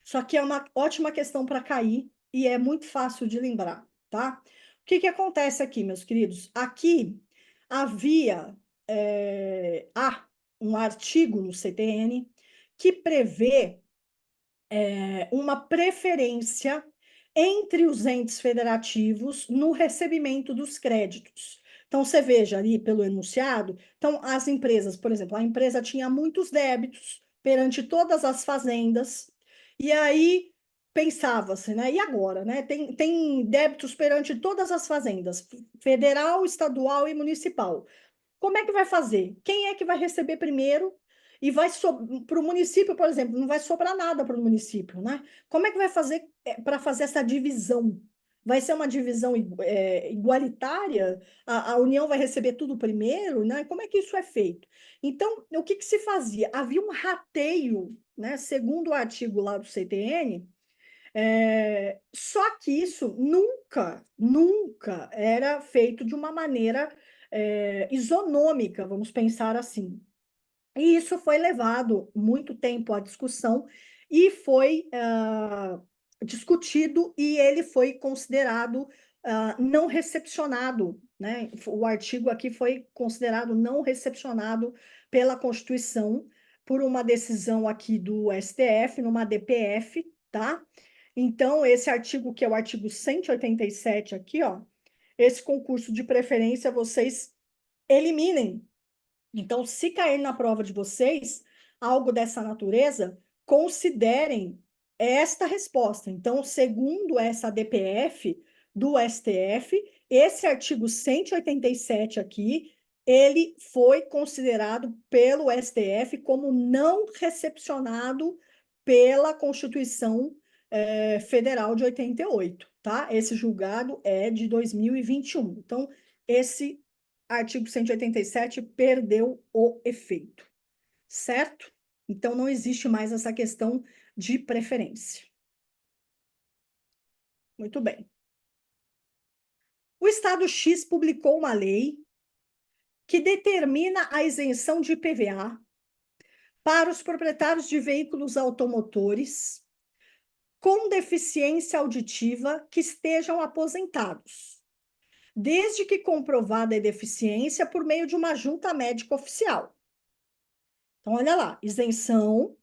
Só que é uma ótima questão para cair e é muito fácil de lembrar, tá? O que que acontece aqui, meus queridos? Aqui havia há um artigo no CTN que prevê uma preferência entre os entes federativos no recebimento dos créditos. Então, você veja ali pelo enunciado, então, as empresas, por exemplo, a empresa tinha muitos débitos perante todas as fazendas, e aí pensava-se, né? E agora, né? Tem débitos perante todas as fazendas, federal, estadual e municipal. Como é que vai fazer? Quem é que vai receber primeiro? E vai para o município, por exemplo, não vai sobrar nada para o município, né? Como é que vai fazer para fazer essa divisão? Vai ser uma divisão igualitária? A União vai receber tudo primeiro, né? Como é que isso é feito? Então, o que que se fazia? Havia um rateio, né? Segundo o artigo lá do CTN, só que isso nunca era feito de uma maneira isonômica, vamos pensar assim. E isso foi levado muito tempo à discussão e foi discutido e ele foi considerado não recepcionado, né? O artigo aqui foi considerado não recepcionado pela Constituição por uma decisão aqui do STF, numa DPF, tá? Então, esse artigo, que é o artigo 187 aqui, ó, esse concurso de preferência vocês eliminem. Então, se cair na prova de vocês algo dessa natureza, considerem esta resposta. Então, segundo essa DPF do STF, esse artigo 187 aqui, ele foi considerado pelo STF como não recepcionado pela Constituição Federal de 88, tá? Esse julgado é de 2021. Então, esse artigo 187 perdeu o efeito, certo? Então, não existe mais essa questão de preferência. Muito bem. O Estado X publicou uma lei que determina a isenção de IPVA para os proprietários de veículos automotores com deficiência auditiva que estejam aposentados, desde que comprovada a deficiência por meio de uma junta médica oficial. Então, olha lá, isenção,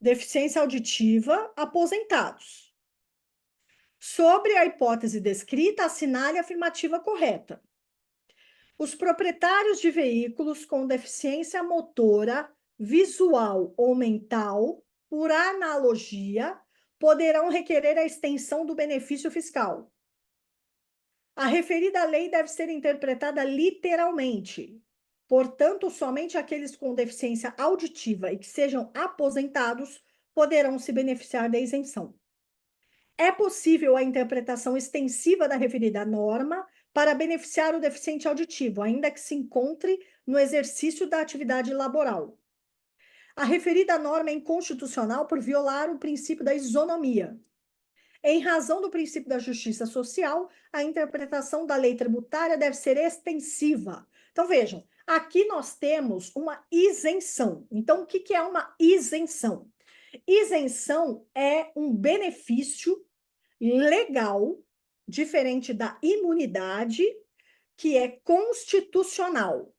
deficiência auditiva, aposentados. Sobre a hipótese descrita, assinale a afirmativa correta. Os proprietários de veículos com deficiência motora, visual ou mental, por analogia, poderão requerer a extensão do benefício fiscal. A referida lei deve ser interpretada literalmente. Portanto, somente aqueles com deficiência auditiva e que sejam aposentados poderão se beneficiar da isenção. É possível a interpretação extensiva da referida norma para beneficiar o deficiente auditivo, ainda que se encontre no exercício da atividade laboral. A referida norma é inconstitucional por violar o princípio da isonomia. Em razão do princípio da justiça social, a interpretação da lei tributária deve ser extensiva. Então, vejam, aqui nós temos uma isenção. Então, o que é uma isenção? Isenção é um benefício legal, diferente da imunidade, que é constitucional.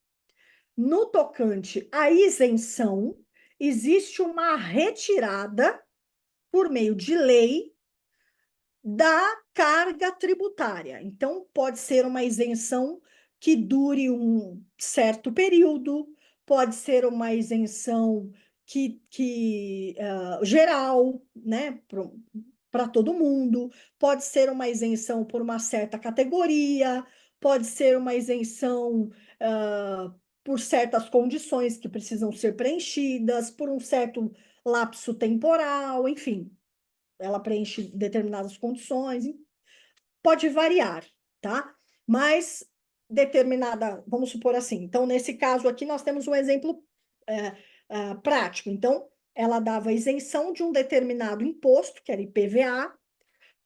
No tocante à isenção, existe uma retirada, por meio de lei, da carga tributária. Então, pode ser uma isenção que dure um certo período, pode ser uma isenção geral, né, para todo mundo, pode ser uma isenção por uma certa categoria, pode ser uma isenção por certas condições que precisam ser preenchidas, por um certo lapso temporal, enfim, ela preenche determinadas condições, pode variar, tá? Mas determinada, vamos supor assim, então nesse caso aqui nós temos um exemplo prático, então ela dava isenção de um determinado imposto, que era IPVA,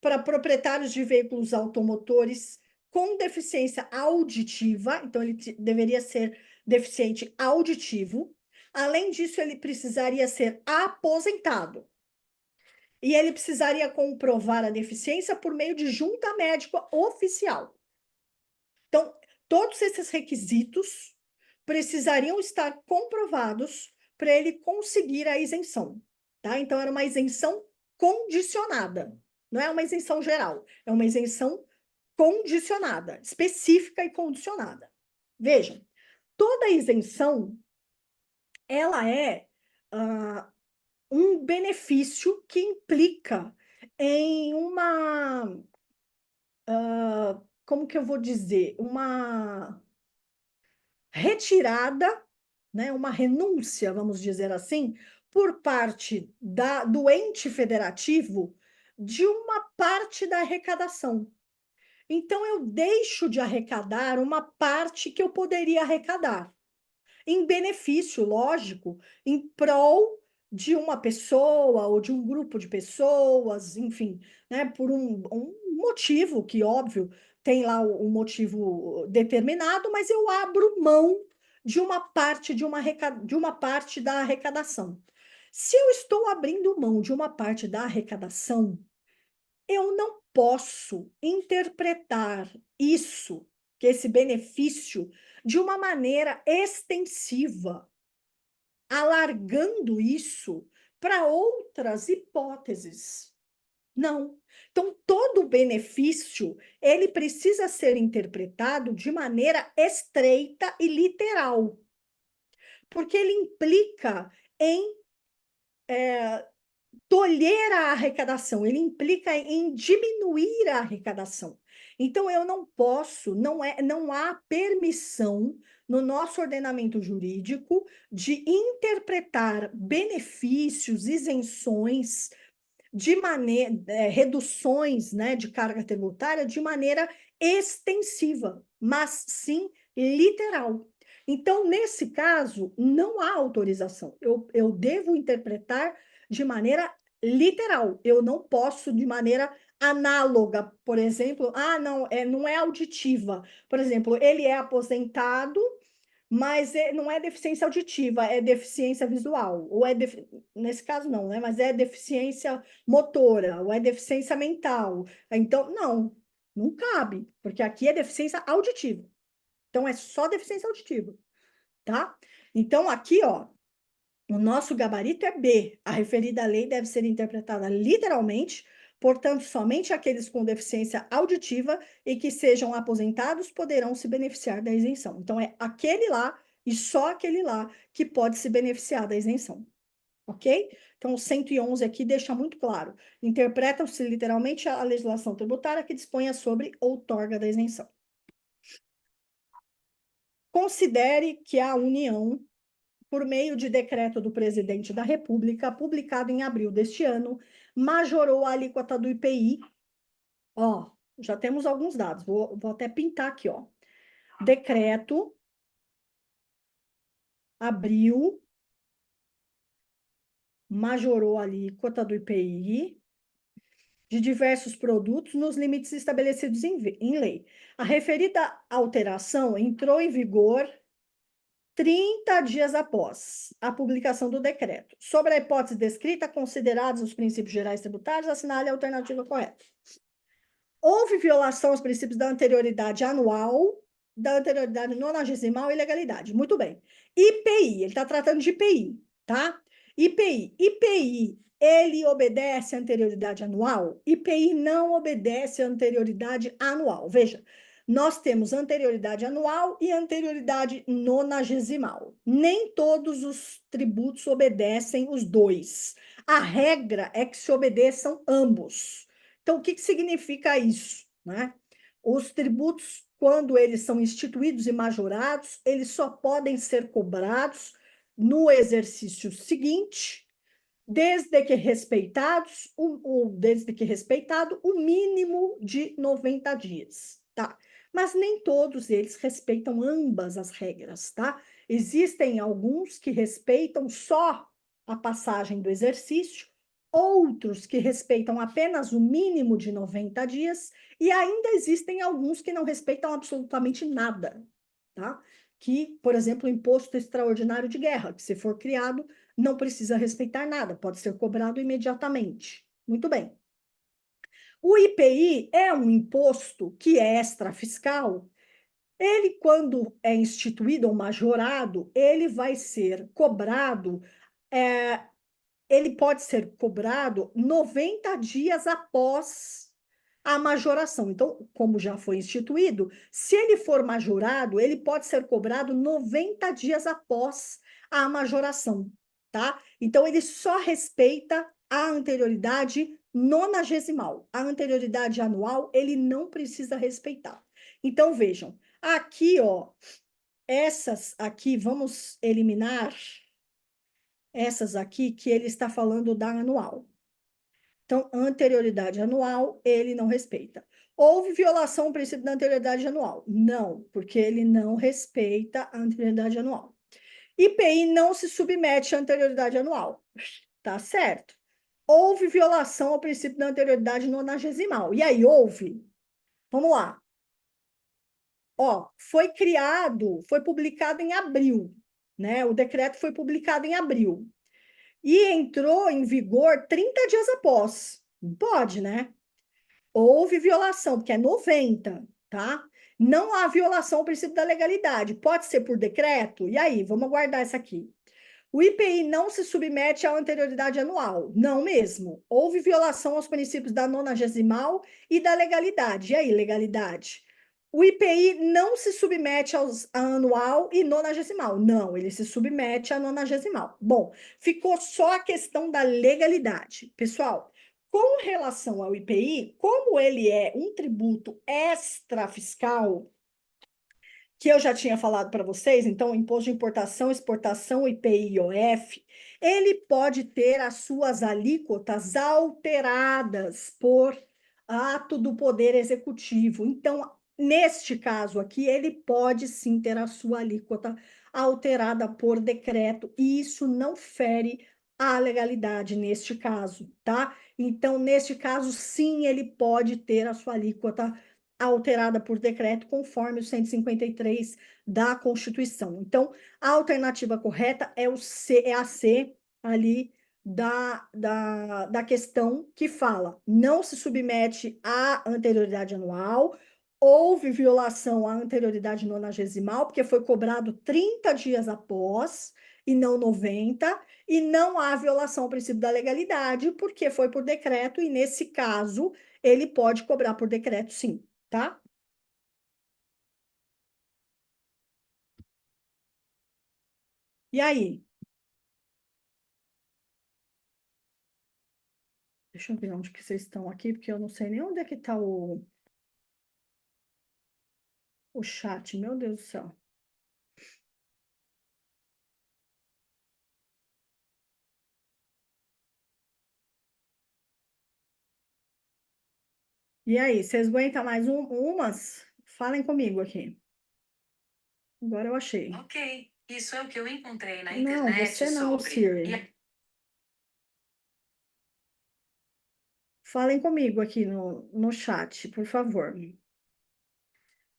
para proprietários de veículos automotores com deficiência auditiva, então ele deveria ser deficiente auditivo. Além disso, ele precisaria ser aposentado. E ele precisaria comprovar a deficiência por meio de junta médica oficial. Então, todos esses requisitos precisariam estar comprovados para ele conseguir a isenção, tá? Então, era uma isenção condicionada, não é uma isenção geral, é uma isenção condicionada, específica e condicionada. Vejam, toda isenção, ela é um benefício que implica em uma, como que eu vou dizer, uma retirada, né, uma renúncia, vamos dizer assim, por parte do ente federativo de uma parte da arrecadação. Então, eu deixo de arrecadar uma parte que eu poderia arrecadar, em benefício, lógico, em prol de uma pessoa ou de um grupo de pessoas, enfim, né, por um motivo que, óbvio, tem lá um motivo determinado, mas eu abro mão de uma parte de uma parte da arrecadação. Se eu estou abrindo mão de uma parte da arrecadação, eu não posso interpretar isso, que esse benefício, de uma maneira extensiva, alargando isso para outras hipóteses. Não. Então, todo benefício, ele precisa ser interpretado de maneira estreita e literal, porque ele implica em tolher a arrecadação, ele implica em diminuir a arrecadação. Então, eu não posso, não há permissão no nosso ordenamento jurídico de interpretar benefícios, isenções, reduções, né, de carga tributária de maneira extensiva, mas sim literal. Então, nesse caso, não há autorização. Eu devo interpretar de maneira literal. Eu não posso de maneira análoga, por exemplo, não é auditiva. Por exemplo, ele é aposentado, mas não é deficiência auditiva, é deficiência visual, ou nesse caso não, né? Mas é deficiência motora, ou é deficiência mental. Então, não cabe, porque aqui é deficiência auditiva. Então, é só deficiência auditiva, tá? Então, aqui, ó, o nosso gabarito é B. A referida lei deve ser interpretada literalmente, portanto, somente aqueles com deficiência auditiva e que sejam aposentados poderão se beneficiar da isenção. Então, é aquele lá e só aquele lá que pode se beneficiar da isenção. Ok? Então, o 111 aqui deixa muito claro. Interpreta-se literalmente a legislação tributária que disponha sobre outorga da isenção. Considere que a União, por meio de decreto do Presidente da República, publicado em abril deste ano, majorou a alíquota do IPI. Ó, já temos alguns dados, vou até pintar aqui, ó. Decreto, abril, majorou a alíquota do IPI de diversos produtos nos limites estabelecidos em lei. A referida alteração entrou em vigor 30 dias após a publicação do decreto. Sobre a hipótese descrita, considerados os princípios gerais tributários, assinale a alternativa correta. Houve violação aos princípios da anterioridade anual, da anterioridade nonagesimal e legalidade. Muito bem. IPI, ele está tratando de IPI, tá? IPI, ele obedece à anterioridade anual? IPI não obedece à anterioridade anual. Veja, nós temos anterioridade anual e anterioridade nonagesimal. Nem todos os tributos obedecem os dois. A regra é que se obedeçam ambos. Então, o que significa isso, né? Os tributos, quando eles são instituídos e majorados, eles só podem ser cobrados no exercício seguinte, desde que respeitado o mínimo de 90 dias, tá? Mas nem todos eles respeitam ambas as regras, tá? Existem alguns que respeitam só a passagem do exercício, outros que respeitam apenas o mínimo de 90 dias, e ainda existem alguns que não respeitam absolutamente nada, tá? Que, por exemplo, o imposto extraordinário de guerra, que se for criado, não precisa respeitar nada, pode ser cobrado imediatamente. Muito bem. O IPI é um imposto que é extrafiscal. Ele, quando é instituído ou majorado, ele vai ser cobrado, ele pode ser cobrado 90 dias após a majoração. Então, como já foi instituído, se ele for majorado, ele pode ser cobrado 90 dias após a majoração, tá? Então, ele só respeita a anterioridade nonagesimal. A anterioridade anual, ele não precisa respeitar. Então, vejam, aqui, ó, essas aqui, vamos eliminar essas aqui que ele está falando da anual. Então, anterioridade anual, ele não respeita. Houve violação ao princípio da anterioridade anual? Não, porque ele não respeita a anterioridade anual. IPI não se submete à anterioridade anual. Tá certo. Houve violação ao princípio da anterioridade nonagesimal. E aí, houve? Vamos lá. Ó, foi publicado em abril, né? O decreto foi publicado em abril. E entrou em vigor 30 dias após. Não pode, né? Houve violação, porque é 90, tá? Não há violação ao princípio da legalidade. Pode ser por decreto? E aí, vamos aguardar essa aqui. O IPI não se submete à anterioridade anual. Não mesmo. Houve violação aos princípios da nonagesimal e da legalidade. E aí, legalidade? O IPI não se submete à anual e nonagesimal. Não, ele se submete à nonagesimal. Bom, ficou só a questão da legalidade. Pessoal, com relação ao IPI, como ele é um tributo extrafiscal, que eu já tinha falado para vocês, então, imposto de importação, exportação, IPI e IOF, ele pode ter as suas alíquotas alteradas por ato do Poder Executivo. Então, neste caso aqui, ele pode sim ter a sua alíquota alterada por decreto, e isso não fere a legalidade neste caso, tá? Então, neste caso, sim, ele pode ter a sua alíquota alterada por decreto, conforme o 153 da Constituição. Então, a alternativa correta é o C, é a C ali da questão que fala: não se submete à anterioridade anual, houve violação à anterioridade nonagesimal, porque foi cobrado 30 dias após e não 90, e não há violação ao princípio da legalidade, porque foi por decreto, e nesse caso ele pode cobrar por decreto, sim, tá? E aí? Deixa eu ver onde que vocês estão aqui, porque eu não sei nem onde é que está o chat, meu Deus do céu. E aí, vocês aguentam mais umas? Falem comigo aqui. Agora eu achei. Ok, isso é o que eu encontrei na Não, internet você não, sobre. Siri. Falem comigo aqui no chat, por favor.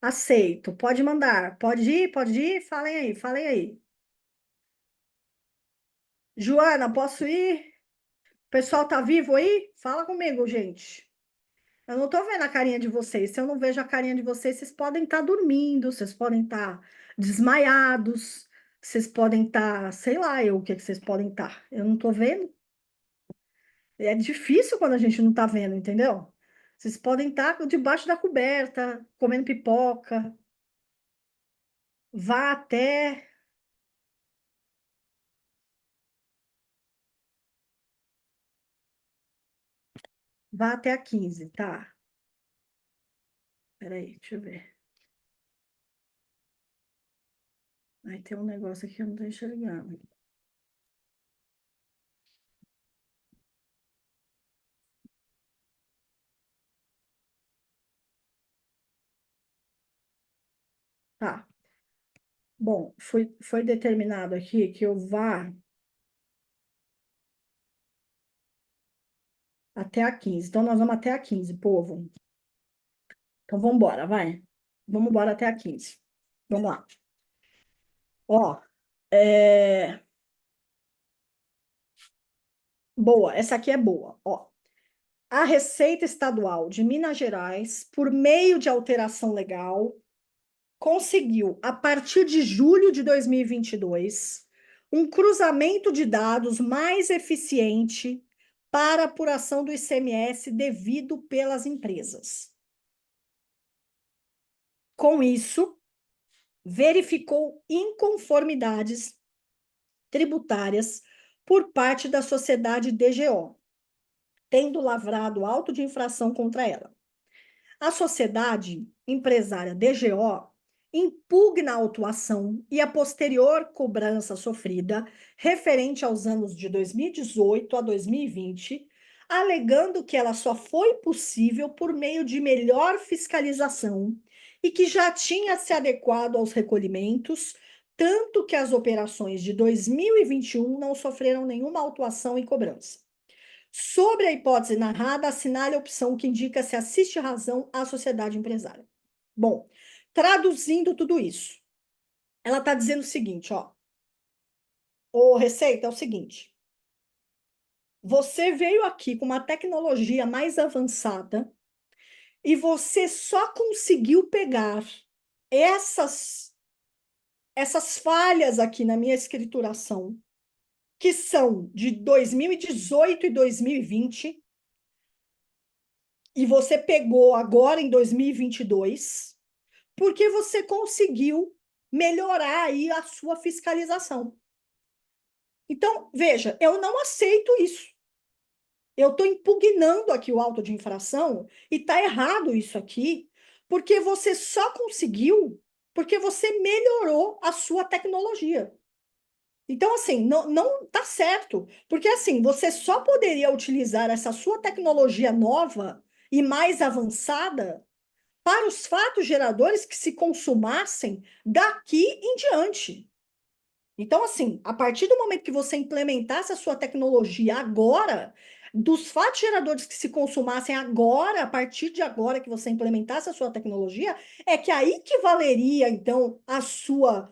Aceito. Pode mandar. Pode ir, pode ir. Falem aí, falem aí. Joana, posso ir? O pessoal tá vivo aí? Fala comigo, gente. Eu não tô vendo a carinha de vocês. Se eu não vejo a carinha de vocês, vocês podem estar dormindo, vocês podem estar desmaiados, vocês podem estar, sei lá, eu o que que vocês podem estar. Eu não tô vendo. É difícil quando a gente não tá vendo, entendeu? Vocês podem estar debaixo da coberta, comendo pipoca. Vá até, vá até a 15, tá? Peraí, deixa eu ver. Aí tem um negócio aqui que eu não tô enxergando. Tá. Bom, foi determinado aqui que eu vá até a 15. Então, nós vamos até a 15, povo. Então, vamos embora, vai. Vamos embora até a 15. Vamos lá. Ó, é... boa, essa aqui é boa. Ó, a Receita Estadual de Minas Gerais, por meio de alteração legal, conseguiu, a partir de julho de 2022, um cruzamento de dados mais eficiente para apuração do ICMS devido pelas empresas. Com isso, verificou inconformidades tributárias por parte da sociedade DGO, tendo lavrado auto de infração contra ela. A sociedade empresária DGO impugna a autuação e a posterior cobrança sofrida referente aos anos de 2018 a 2020, alegando que ela só foi possível por meio de melhor fiscalização e que já tinha se adequado aos recolhimentos, tanto que as operações de 2021 não sofreram nenhuma autuação e cobrança. Sobre a hipótese narrada, assinale a opção que indica se assiste razão à sociedade empresária. Bom, traduzindo tudo isso, ela está dizendo o seguinte, ó. O Receita é o seguinte: você veio aqui com uma tecnologia mais avançada e você só conseguiu pegar essas essas falhas aqui na minha escrituração, que são de 2018 e 2020, e você pegou agora em 2022, porque você conseguiu melhorar aí a sua fiscalização. Então, veja, eu não aceito isso. Eu estou impugnando aqui o auto de infração e está errado isso aqui, porque você só conseguiu porque você melhorou a sua tecnologia. Então, assim, não tá certo, porque assim, você só poderia utilizar essa sua tecnologia nova e mais avançada para os fatos geradores que se consumassem daqui em diante. Então, assim, a partir do momento que você implementasse a sua tecnologia agora, dos fatos geradores que se consumassem agora, a partir de agora que você implementasse a sua tecnologia, é que aí que valeria, então, a sua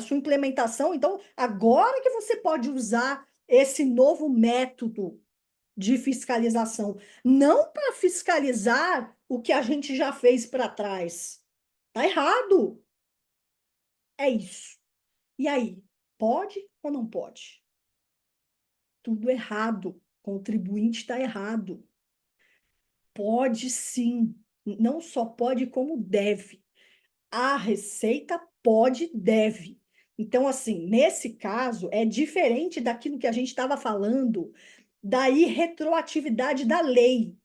implementação. Então, agora que você pode usar esse novo método de fiscalização, não para fiscalizar o que a gente já fez para trás. Tá errado. É isso. E aí, pode ou não pode? Tudo errado. Contribuinte está errado. Pode sim. Não só pode, como deve. A Receita pode e deve. Então, assim, nesse caso, é diferente daquilo que a gente estava falando da irretroatividade da lei.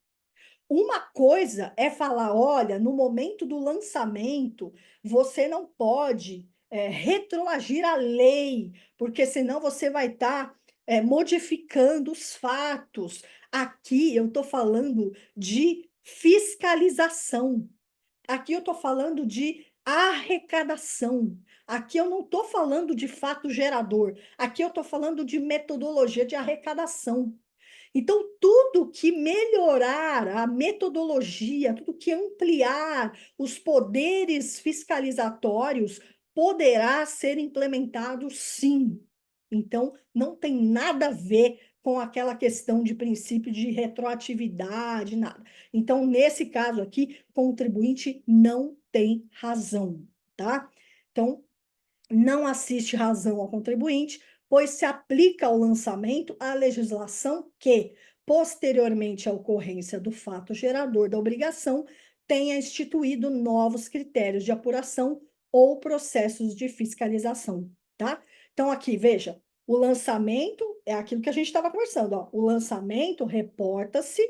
Uma coisa é falar, olha, no momento do lançamento, você não pode retroagir a lei, porque senão você vai estar modificando os fatos. Aqui eu estou falando de fiscalização. Aqui eu estou falando de arrecadação. Aqui eu não estou falando de fato gerador. Aqui eu estou falando de metodologia de arrecadação. Então, tudo que melhorar a metodologia, tudo que ampliar os poderes fiscalizatórios, poderá ser implementado sim. Então, não tem nada a ver com aquela questão de princípio de retroatividade, nada. Então, nesse caso aqui, contribuinte não tem razão, tá? Então, não assiste razão ao contribuinte, pois se aplica ao lançamento a legislação que, posteriormente à ocorrência do fato gerador da obrigação, tenha instituído novos critérios de apuração ou processos de fiscalização, tá? Então, aqui, veja, o lançamento é aquilo que a gente estava conversando, ó. O lançamento reporta-se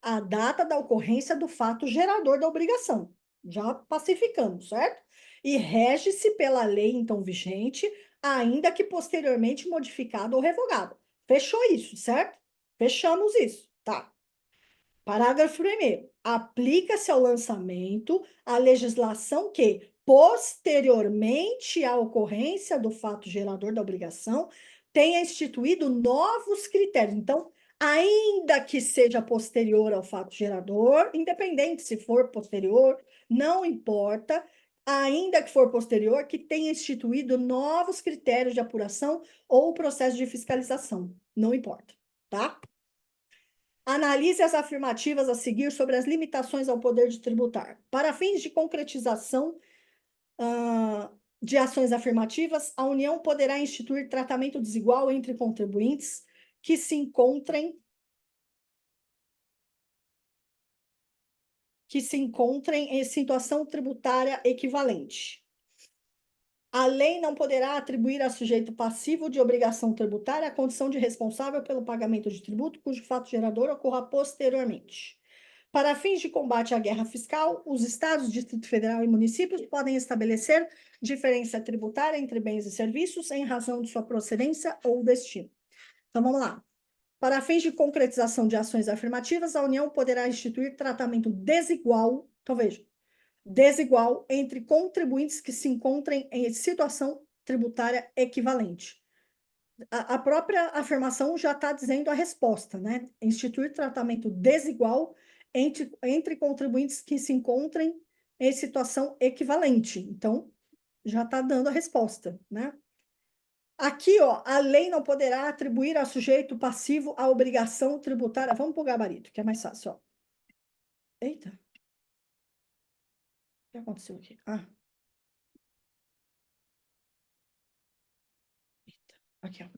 a data da ocorrência do fato gerador da obrigação. Já pacificamos, certo? E rege-se pela lei então vigente, ainda que posteriormente modificada ou revogada. Fechou isso, certo? Fechamos isso, tá? Parágrafo 1º. Aplica-se ao lançamento a legislação que, posteriormente à ocorrência do fato gerador da obrigação, tenha instituído novos critérios. Então, ainda que seja posterior ao fato gerador, independente se for posterior, não importa, ainda que for posterior, que tenha instituído novos critérios de apuração ou processo de fiscalização. Não importa, tá? Analise as afirmativas a seguir sobre as limitações ao poder de tributar. Para fins de concretização de ações afirmativas, a União poderá instituir tratamento desigual entre contribuintes que se encontrem em situação tributária equivalente. A lei não poderá atribuir a sujeito passivo de obrigação tributária a condição de responsável pelo pagamento de tributo cujo fato gerador ocorra posteriormente. Para fins de combate à guerra fiscal, os estados, Distrito Federal e municípios podem estabelecer diferença tributária entre bens e serviços em razão de sua procedência ou destino. Então, vamos lá. Para fins de concretização de ações afirmativas, a União poderá instituir tratamento desigual, então veja, desigual entre contribuintes que se encontrem em situação tributária equivalente. A própria afirmação já está dizendo a resposta, né? Instituir tratamento desigual entre contribuintes que se encontrem em situação equivalente. Então, já está dando a resposta, né? Aqui, ó, a lei não poderá atribuir ao sujeito passivo a obrigação tributária. Vamos para o gabarito, que é mais fácil, ó. Eita. O que aconteceu aqui? Ah. Eita. Aqui, ó.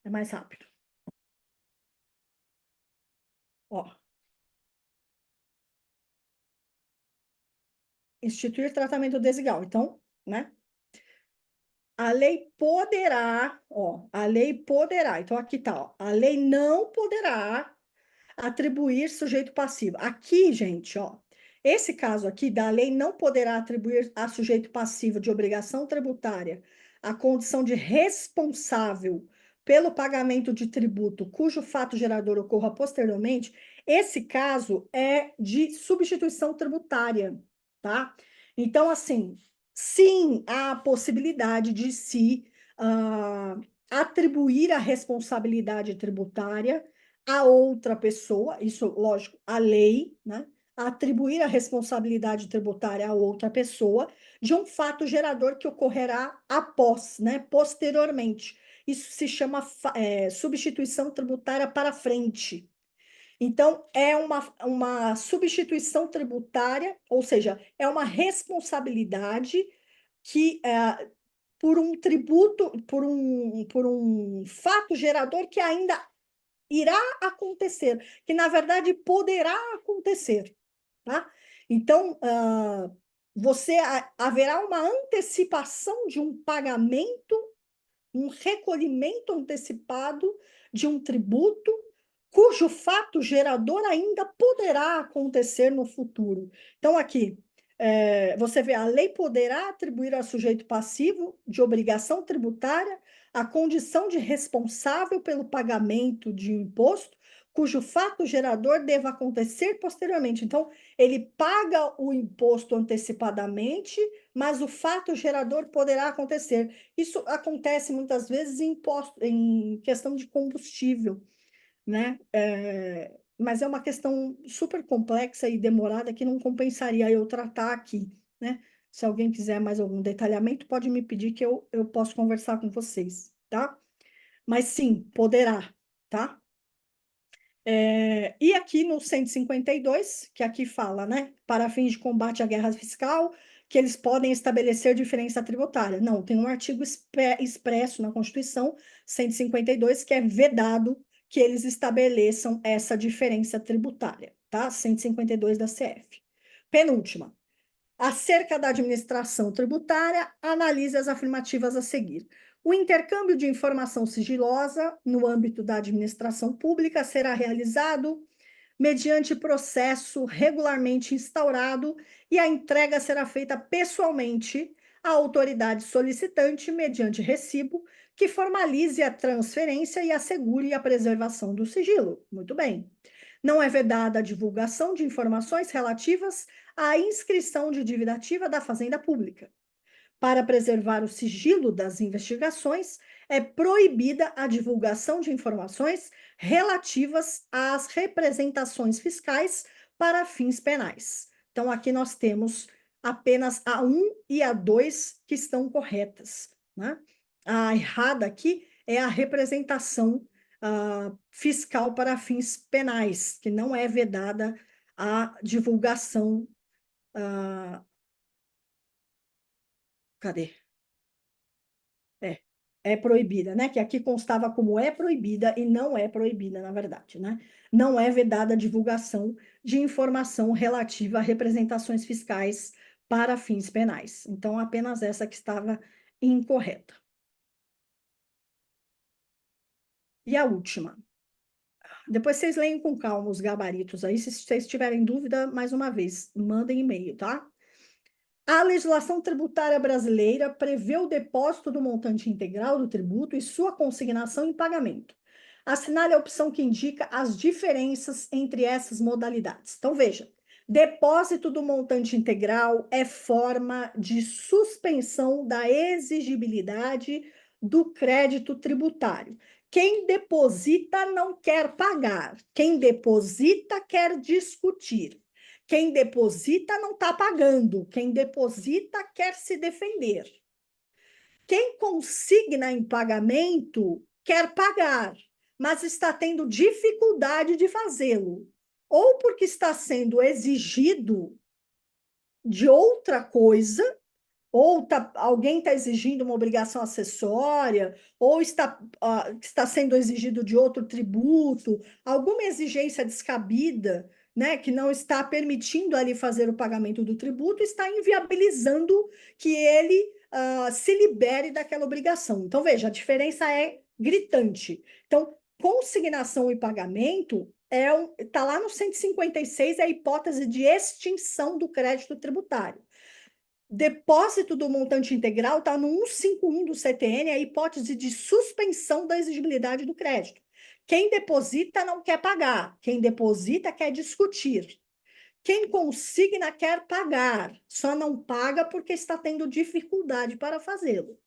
É mais rápido. Ó. Instituir tratamento desigual. Então, né? A lei poderá, ó, a lei poderá. Então, aqui tá, ó. A lei não poderá atribuir sujeito passivo. Aqui, gente, ó. Esse caso aqui da lei não poderá atribuir a sujeito passivo de obrigação tributária a condição de responsável pelo pagamento de tributo cujo fato gerador ocorra posteriormente, esse caso é de substituição tributária, tá? Então, assim, sim, há a possibilidade de se atribuir a responsabilidade tributária a outra pessoa, isso, lógico, a lei, né? Atribuir a responsabilidade tributária a outra pessoa de um fato gerador que ocorrerá após, né? Posteriormente. Isso se chama substituição tributária para frente. Então, é uma substituição tributária, ou seja, é uma responsabilidade que, por um tributo, por um fato gerador que ainda irá acontecer, que na verdade poderá acontecer, tá? Então, haverá uma antecipação de um pagamento, um recolhimento antecipado de um tributo, cujo fato gerador ainda poderá acontecer no futuro. Então, aqui, você vê, a lei poderá atribuir ao sujeito passivo de obrigação tributária a condição de responsável pelo pagamento de um imposto, cujo fato gerador deva acontecer posteriormente. Então, ele paga o imposto antecipadamente, mas o fato gerador poderá acontecer. Isso acontece muitas vezes em questão de combustível, né? Mas é uma questão super complexa e demorada que não compensaria eu tratar aqui, né? Se alguém quiser mais algum detalhamento, pode me pedir que eu posso conversar com vocês, tá? Mas sim, poderá, tá? E aqui no 152, que aqui fala, né? Para fins de combate à guerra fiscal, que eles podem estabelecer diferença tributária. Não, tem um artigo expresso na Constituição 152 que é vedado que eles estabeleçam essa diferença tributária, tá? 152 da CF. Penúltima. Acerca da administração tributária, analise as afirmativas a seguir. O intercâmbio de informação sigilosa no âmbito da administração pública será realizado mediante processo regularmente instaurado e a entrega será feita pessoalmente à autoridade solicitante mediante recibo que formalize a transferência e assegure a preservação do sigilo. Muito bem. Não é vedada a divulgação de informações relativas à inscrição de dívida ativa da Fazenda Pública. Para preservar o sigilo das investigações, é proibida a divulgação de informações relativas às representações fiscais para fins penais. Então, aqui nós temos apenas a 1 e a 2 que estão corretas, né? A errada aqui é a representação fiscal para fins penais, que não é vedada a divulgação. Cadê? É proibida, né? Que aqui constava como é proibida e não é proibida, na verdade, né? Não é vedada a divulgação de informação relativa a representações fiscais para fins penais. Então, apenas essa que estava incorreta. E a última. Depois vocês leem com calma os gabaritos aí. Se vocês tiverem dúvida, mais uma vez, mandem e-mail, tá? A legislação tributária brasileira prevê o depósito do montante integral do tributo e sua consignação em pagamento. Assinale a opção que indica as diferenças entre essas modalidades. Então, veja, depósito do montante integral é forma de suspensão da exigibilidade do crédito tributário. Quem deposita não quer pagar, quem deposita quer discutir. Quem deposita não está pagando, quem deposita quer se defender. Quem consigna em pagamento quer pagar, mas está tendo dificuldade de fazê-lo, ou porque está sendo exigido de outra coisa, ou alguém está exigindo uma obrigação acessória, ou está sendo exigido de outro tributo, alguma exigência descabida, né, que não está permitindo ali fazer o pagamento do tributo, está inviabilizando que ele se libere daquela obrigação. Então, veja, a diferença é gritante. Então, consignação e pagamento está lá no 156, é a hipótese de extinção do crédito tributário. Depósito do montante integral está no 151 do CTN, a hipótese de suspensão da exigibilidade do crédito. Quem deposita não quer pagar, quem deposita quer discutir. Quem consigna quer pagar, só não paga porque está tendo dificuldade para fazê-lo.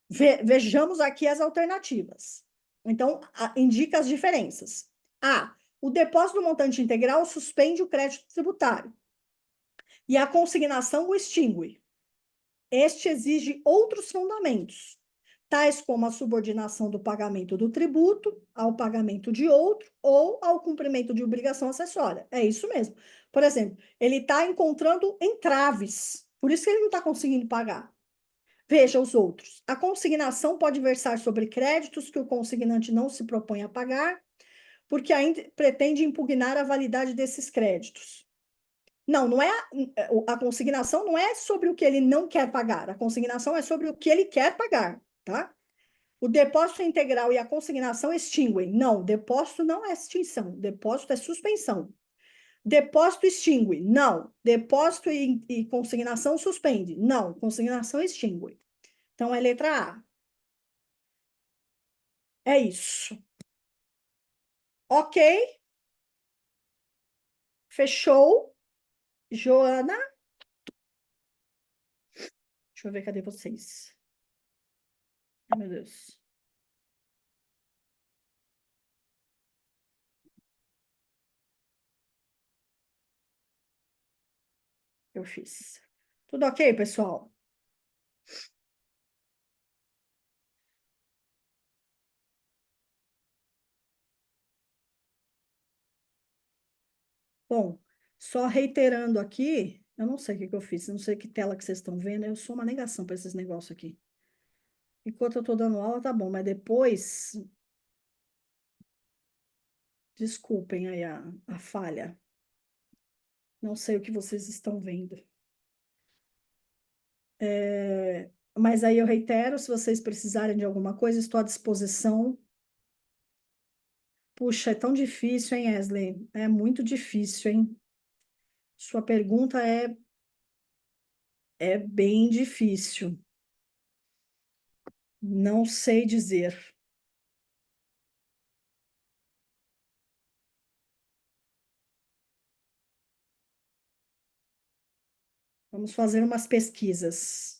Vejamos aqui as alternativas. Então, indica as diferenças. A. O depósito do montante integral suspende o crédito tributário e a consignação o extingue. Este exige outros fundamentos, tais como a subordinação do pagamento do tributo ao pagamento de outro ou ao cumprimento de obrigação acessória. É isso mesmo. Por exemplo, ele está encontrando entraves, por isso que ele não está conseguindo pagar. Veja os outros. A consignação pode versar sobre créditos que o consignante não se propõe a pagar, porque ainda pretende impugnar a validade desses créditos. Não, não é a consignação não é sobre o que ele não quer pagar, a consignação é sobre o que ele quer pagar, tá? O depósito integral e a consignação extinguem. Não, depósito não é extinção, depósito é suspensão. Depósito extingue. Não, depósito e consignação suspende. Não, consignação extingue. Então é letra A. É isso. Ok? Fechou? Joana? Deixa eu ver, cadê vocês? Ai, meu Deus. Eu fiz. Tudo ok, pessoal? Bom, só reiterando aqui, eu não sei o que que eu fiz, não sei que tela que vocês estão vendo, eu sou uma negação para esses negócios aqui. Enquanto eu estou dando aula, tá bom, mas depois, desculpem aí a falha. Não sei o que vocês estão vendo. Mas aí eu reitero, se vocês precisarem de alguma coisa, estou à disposição. Puxa, é tão difícil, hein, Wesley? É muito difícil, hein? Sua pergunta é bem difícil. Não sei dizer. Vamos fazer umas pesquisas.